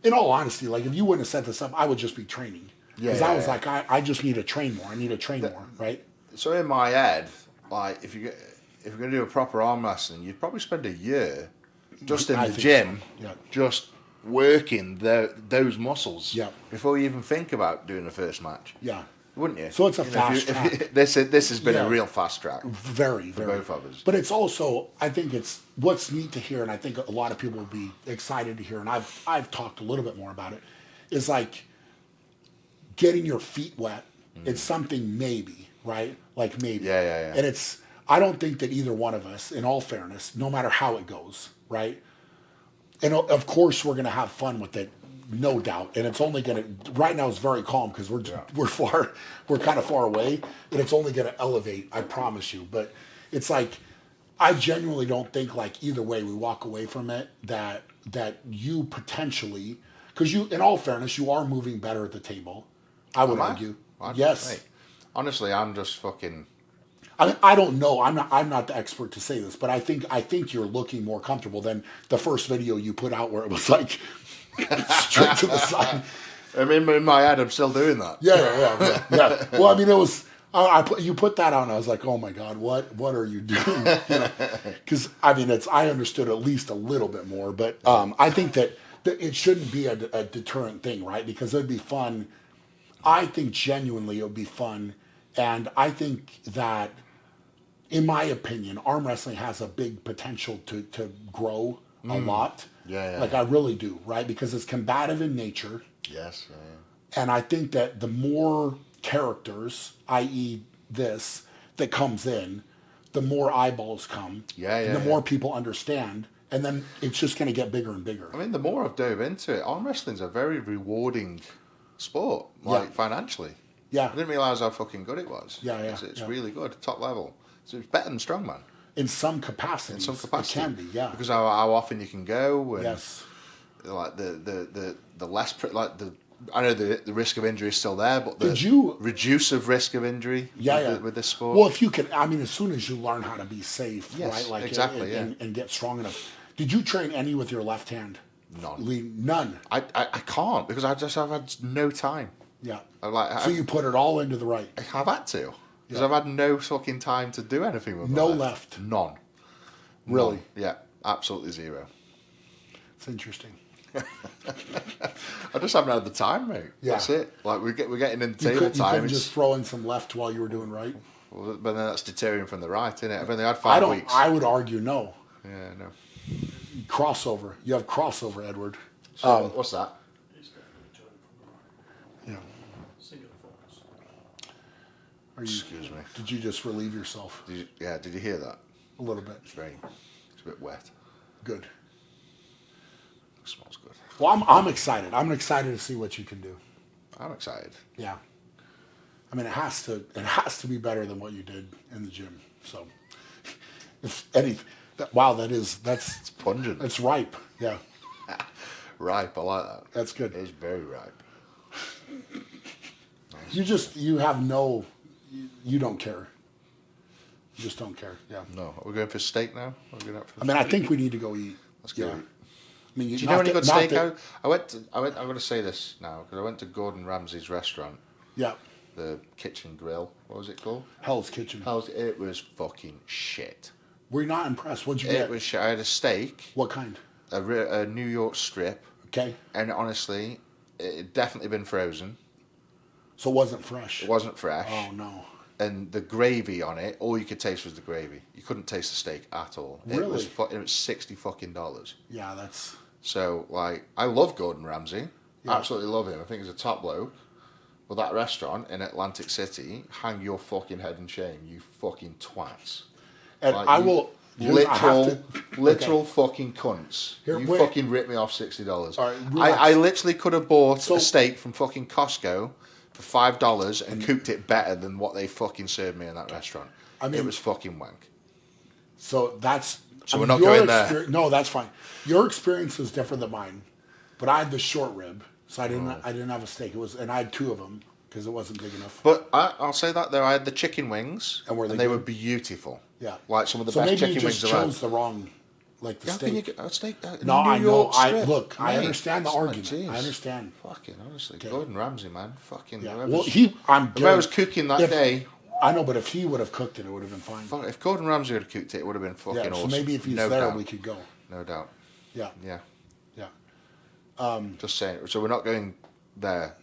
in all honesty, like if you wouldn't have set this up, I would just be training. Because I was like, I just need to train more. I need to train more, right? So in my head, like if you're going to do a proper arm wrestling, you'd probably spend a year just in the gym, just working those muscles before you even think about doing the first match. Yeah. Wouldn't you? So it's a fast track. This has been a real fast track. Very, for very. both of us. But it's also, I think it's what's neat to hear, and I think a lot of people will be excited to hear, and I've talked a little bit more about it, is like getting your feet wet. It's something maybe, right? Like maybe. Yeah. And I don't think that either one of us, in all fairness, no matter how it goes, right? And of course we're going to have fun with it, no doubt. And it's only going to, right now it's very calm because we're kind of far away, and it's only going to elevate, I promise you. But it's like, I genuinely don't think like either way we walk away from it that you potentially, because you, in all fairness, you are moving better at the table. I would argue. Yes. Hey, honestly, I'm just fucking. I don't know. I'm not the expert to say this, but I think you're looking more comfortable than the first video you put out where it was like straight to the side. I mean, in my head, I'm still doing that. Yeah. Well, I mean, it was. You put that on. And I was like, oh my god, what are you doing? Because I mean, I understood at least a little bit more, but I think that it shouldn't be a deterrent thing, right? Because it'd be fun. I think genuinely it would be fun, and I think that, in my opinion, arm wrestling has a big potential to grow a lot. Yeah. Like I really do, right? Because it's combative in nature. Yes. And I think that the more characters, i.e. this, that comes in, the more eyeballs come. The more people understand. And then it's just going to get bigger and bigger. I mean, the more I've dove into it, arm wrestling's a very rewarding sport, financially. Yeah. I didn't realise how fucking good it was. Yeah. It's really good, top level. So it's better than strongman. In some capacity. It can be, yeah. Because how often you can go. And yes. Like the less, like the, I know the risk of injury is still there, but the reduce of risk of injury with this sport. Well, if you can, I mean, as soon as you learn how to be safe, right? Like exactly, and get strong enough. Did you train any with your left hand? None. I can't because I've had no time. Yeah. So you put it all into the right. I've had to because I've had no fucking time to do anything with no my left. None. Really? None. Yeah. Absolutely zero. It's interesting. I just haven't had the time, mate. Yeah. That's it. Like we're getting into table time. You couldn't just throw in some left while you were doing right. Well, but then that's deterring from the right, isn't it? I've only had 5 weeks. I would argue no. Yeah, no. Crossover. You have crossover, Edward. So what's that? Yeah. Excuse me. Did you just relieve yourself? Did you hear that? A little bit. It's a bit wet. Good. It smells good. Well, I'm excited. I'm excited to see what you can do. I'm excited. Yeah. I mean, it has to be better than what you did in the gym. So, if any, that's pungent. It's ripe. Yeah. Ripe. I like that. That's good. It's very ripe. Nice. You don't care. You just don't care. Yeah. No. Are we going for steak now? Are we going out for I mean, I think we need to go eat. Let's go eat. I mean, Do you know any good steakhouse? I'm going to say this now because I went to Gordon Ramsay's restaurant. Yeah. The Kitchen Grill. What was it called? Hell's Kitchen. It was fucking shit. Were you not impressed? What'd you get? It was shit. I had a steak. What kind? A New York strip. Okay. And honestly, it had definitely been frozen. So it wasn't fresh? It wasn't fresh. Oh, no. And the gravy on it, all you could taste was the gravy. You couldn't taste the steak at all. Really? It was $60 fucking dollars. Yeah, that's... So, like, I love Gordon Ramsay. Yeah. Absolutely love him. I think he's a top bloke. But that restaurant in Atlantic City, hang your fucking head in shame, you fucking twats. And like, I will... Literal fucking cunts. You fucking ripped me off $60. All right, I literally could have bought a steak from fucking Costco for $5 and cooked it better than what they fucking served me in that restaurant. I mean, it was fucking wank. So that's... So we're not going there. No, that's fine. Your experience is different than mine. But I had the short rib, so I didn't have a steak. And I had 2 of them because it wasn't big enough. But I'll say that though, I had the chicken wings, and they were beautiful. Yeah, like some of the best chicken wings around. So maybe you just chose the wrong, like the steak. Can you get a steak? No, I know. Strip, I understand the argument. Geez. I understand. Fucking honestly, Gordon Ramsay, man. Fucking. Yeah. Well, if I was cooking that day. I know, but if he would have cooked it, it would have been fine. If Gordon Ramsay would have cooked it, it would have been fucking awesome. So maybe if he's there, we could go. No doubt. Yeah. Yeah. Yeah. Just saying. So we're not going there.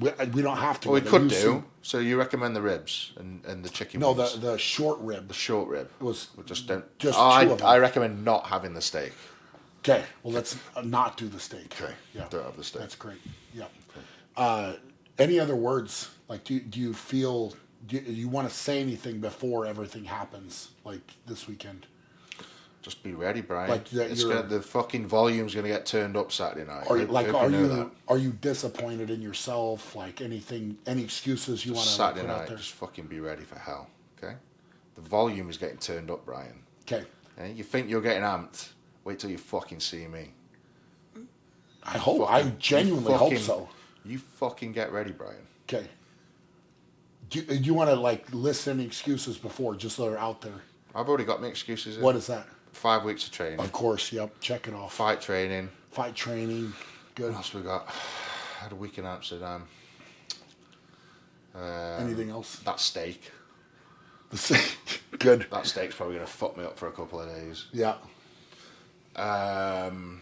We don't have to. Well, we could do. So you recommend the ribs and the chicken? No, wings? the short rib. The short rib. It was just don't. Just 2 of them. I recommend not having the steak. Okay. Well, let's not do the steak. Okay. Yeah. Don't have the steak. That's great. Yeah. Okay. Any other words? Like, do you feel? Do you want to say anything before everything happens? Like this weekend. Just be ready, Brian. Like the fucking volume's going to get turned up Saturday night. Are you disappointed in yourself? Like any excuses you want to Saturday put night? Out there? Just fucking be ready for hell. Okay. The volume is getting turned up, Brian. Okay. You think you're getting amped? Wait till you fucking see me. I genuinely hope so. You fucking get ready, Brian. Okay. Do you want to like list any excuses before, just so they're out there? I've already got my excuses. What is that? 5 weeks of training. Of course, yep. Check it off. Fight training. Good. What else we got? Had a week in Amsterdam. Anything else? That steak. The steak. Good. That steak's probably going to fuck me up for a couple of days. Yeah.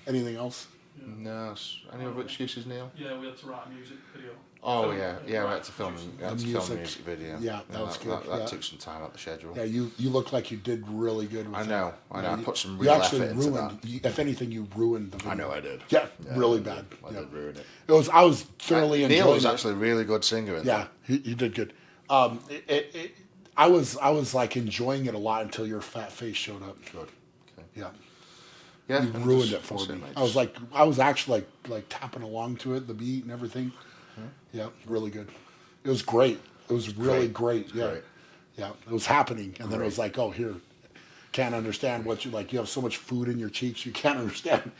Anything else? Yeah. No. Any other excuses, Neil? Yeah, we had to write a music video. Oh yeah, we had to film a music video. Yeah, that was good. That took some time out the schedule. Yeah, you look like you did really good with I know. I put some real effort into that. If anything, you ruined the video. I know I did. Yeah, really bad. I did ruin it. I was thoroughly enjoying it. Neil was actually a really good singer. He did good. I was like enjoying it a lot until your fat face showed up. Good. Okay. Yeah. Yeah. You ruined it for me. I was actually like tapping along to it, the beat and everything. Yeah, really good. It was great. It was really great. Yeah. Great. Yeah, it was happening. And then it was like, oh, here, can't understand what you like. You have so much food in your cheeks, you can't understand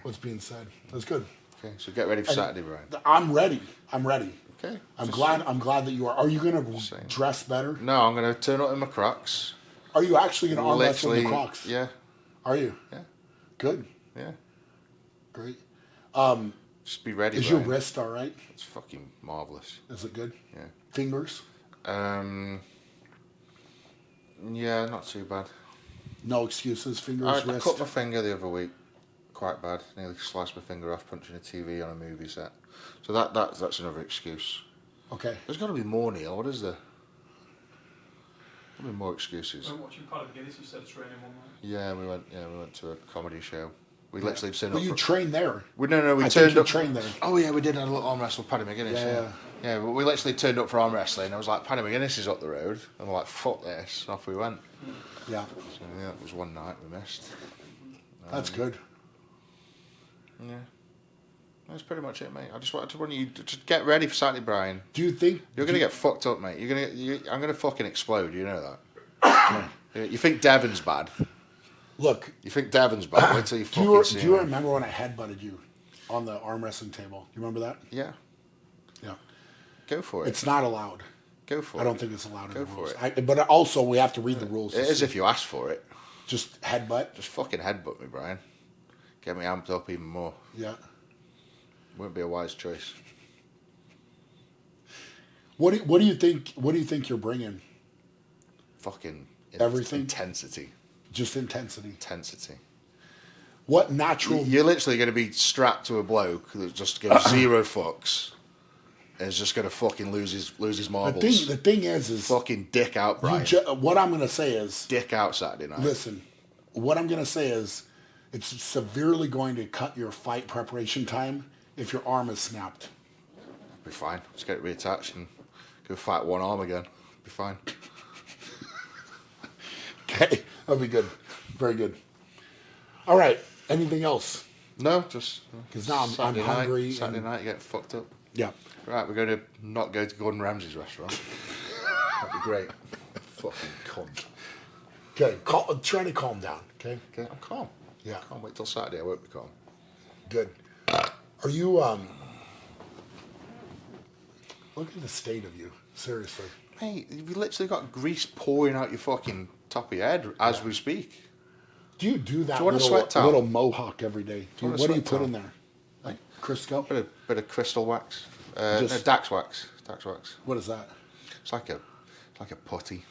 what's being said. It was good. Okay, so get ready for Saturday, Brian. I'm ready. Okay. I'm glad that you are. Are you going to dress better? No, I'm going to turn up in my Crocs. Are you actually going to arm wrestle in the Crocs? Yeah. Are you? Yeah. Good. Yeah. Great. Just be ready. Is Brian. your wrist all right? It's fucking marvelous. Is it good? Yeah. Fingers? Yeah, not too bad. No excuses. Fingers, wrist. I cut my finger the other week. Quite bad. Nearly sliced my finger off punching a TV on a movie set. So that's another excuse. Okay. There's got to be more, Neil. What is there? There'll be more excuses. We were watching Paddy McGuinness instead of training one night. Yeah, we went to a comedy show. We literally turned up. But you trained there. We turned up. Trained there. Oh yeah, we did a little arm wrestle with Paddy McGuinness. Yeah, but we literally turned up for arm wrestling. I was like, Paddy McGuinness is up the road, and we're like, fuck this. And off we went. Yeah. So yeah, it was one night we missed. That's good. Yeah. That's pretty much it, mate. I just wanted to want you to just get ready for Saturday, Brian. Do you think you're gonna get fucked up, mate? I'm gonna fucking explode. You know that. You think Devon's bad? Look. You think Devon's bad? Wait till you fucking see. Do you remember when I headbutted you on the arm wrestling table? You remember that? Yeah. Yeah. Go for it. It's not allowed. Go for it. I don't think it's allowed in Go the for rules. it. But also, we have to read the rules. It is if you ask for it. Just headbutt. Just fucking headbutt me, Brian. Get me amped up even more. Yeah. Wouldn't be a wise choice. What do you think? What do you think you're bringing? Fucking Everything? intensity. Just intensity. Intensity. What natural? You're literally going to be strapped to a bloke that just gives zero fucks. And is just going to fucking lose his marbles. The thing is fucking dick out, Brian. What I'm going to say is, dick out Saturday night. listen, what I'm going to say is, it's severely going to cut your fight preparation time if your arm is snapped. Be fine. Just get it reattached and go fight one arm again. Be fine. Okay, that'll be good. Very good. All right. Anything else? No, just because now I'm hungry. Saturday night, you get fucked up. Yeah. Right, we're going to not go to Gordon Ramsay's restaurant. That'd be great. Fucking cunt. Okay, try to calm down. Okay. Okay, I'm calm. Yeah. I can't wait till Saturday. I won't be calm. Good. Are you? Look at the state of you. Seriously. Mate, you've literally got grease pouring out your fucking top of your head as we speak. Do you do that Do you want a sweat towel? little mohawk every day? Do you want a What do you sweat put towel? in there? Like Crisco? Bit of crystal wax. Just- No, Dax wax. Dax wax. What is that? It's like a putty.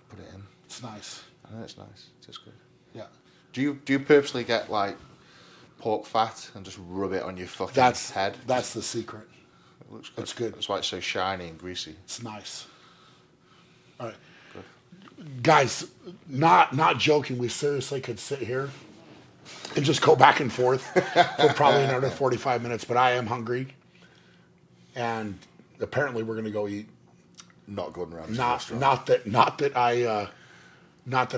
Put it in. It's nice. I know it's nice. It's good. Yeah. Do you purposely get like pork fat and just rub it on your fucking head? That's the secret. It looks good. That's good. That's why it's so shiny and greasy. It's nice. All right. Guys, not joking. We seriously could sit here and just go back and forth for probably another 45 minutes, but I am hungry. And apparently we're going to go eat. Not Gordon Ramsay's Not restaurant. not that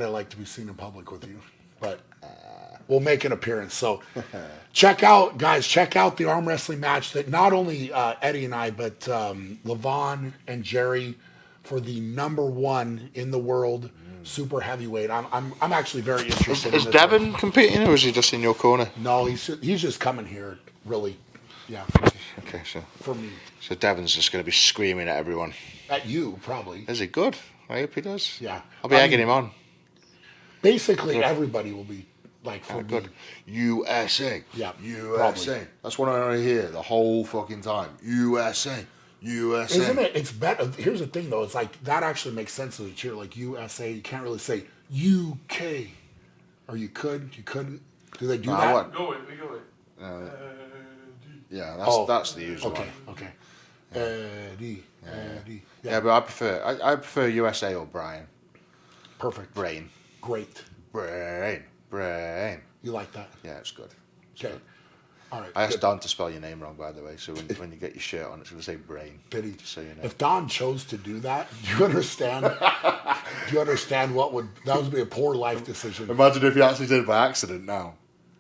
I like to be seen in public with you, but we'll make an appearance. So check out the arm wrestling match that not only Eddie and I, but Levon and Jerry for the #1 in the world super heavyweight. I'm actually very interested. Is in this Devin competing or is he just in your corner? No, he's just coming here, really. Yeah. Okay, so For me. So Devin's just going to be screaming at everyone. At you, probably. Is he good? I hope he does. Yeah. I'll be egging him on. Basically, everybody will be like for me. Good. USA. Yeah, USA. probably. That's what I hear the whole fucking time. USA. USA. Isn't it? It's better. Here's the thing, though. It's like that actually makes sense as a cheer. Like USA, you can't really say UK, or you could. You couldn't. Do they do No, I that? won't. Go it, we go it. Yeah, Oh, that's the usual Okay. one. Okay. Eddie. Yeah, but I prefer USA or Brian. Perfect. Brain. Great. Brain. You like that? Yeah, it's good. Okay. All right. I asked good. Don to spell your name wrong, by the way. So when you get your shirt on, it's going to say Brain. Did he? Just so you know. If Don chose to do that, do you understand? What would be a poor life decision? Imagine if he actually did it by accident now.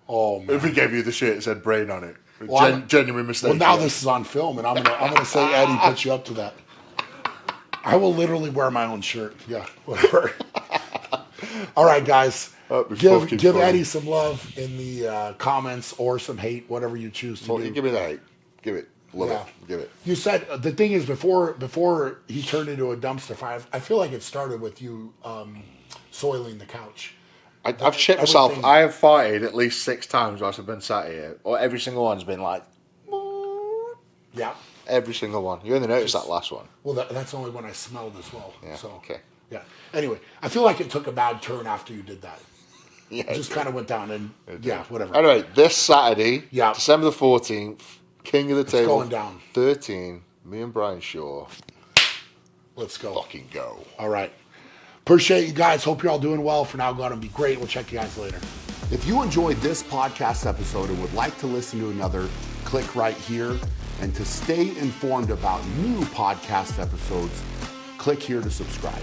Oh man. If he gave you the shirt that said Brain on it. Well, Genuine mistake. Well, now this is on film, and I'm gonna say Eddie put you up to that. I will literally wear my own shirt. Yeah, whatever. All right, guys. Give funny. Eddie some love in the comments or some hate, whatever you choose to do. Give me that. Give it. Love Yeah. it. Give it. You said the thing is before he turned into a dumpster fire. I feel like it started with you soiling the couch. I've shit myself. everything- I have farted at least 6 times whilst I've been sat here. Or every single one's been like... Yeah. Every single one. You only noticed that last one. Well, that's the only one I smelled as well. Yeah, So, okay. Yeah. Anyway, I feel like it took a bad turn after you did that. Yeah, It just kind of went down and yeah, whatever. Anyway, this Saturday, Yeah. December the 14th, King of the Table. going down. 13, me and Brian Shaw. Let's go. Fucking go. All right. Appreciate you guys. Hope you're all doing well. For now, go out and be great. We'll check you guys later. If you enjoyed this podcast episode and would like to listen to another, click right here. And to stay informed about new podcast episodes, click here to subscribe.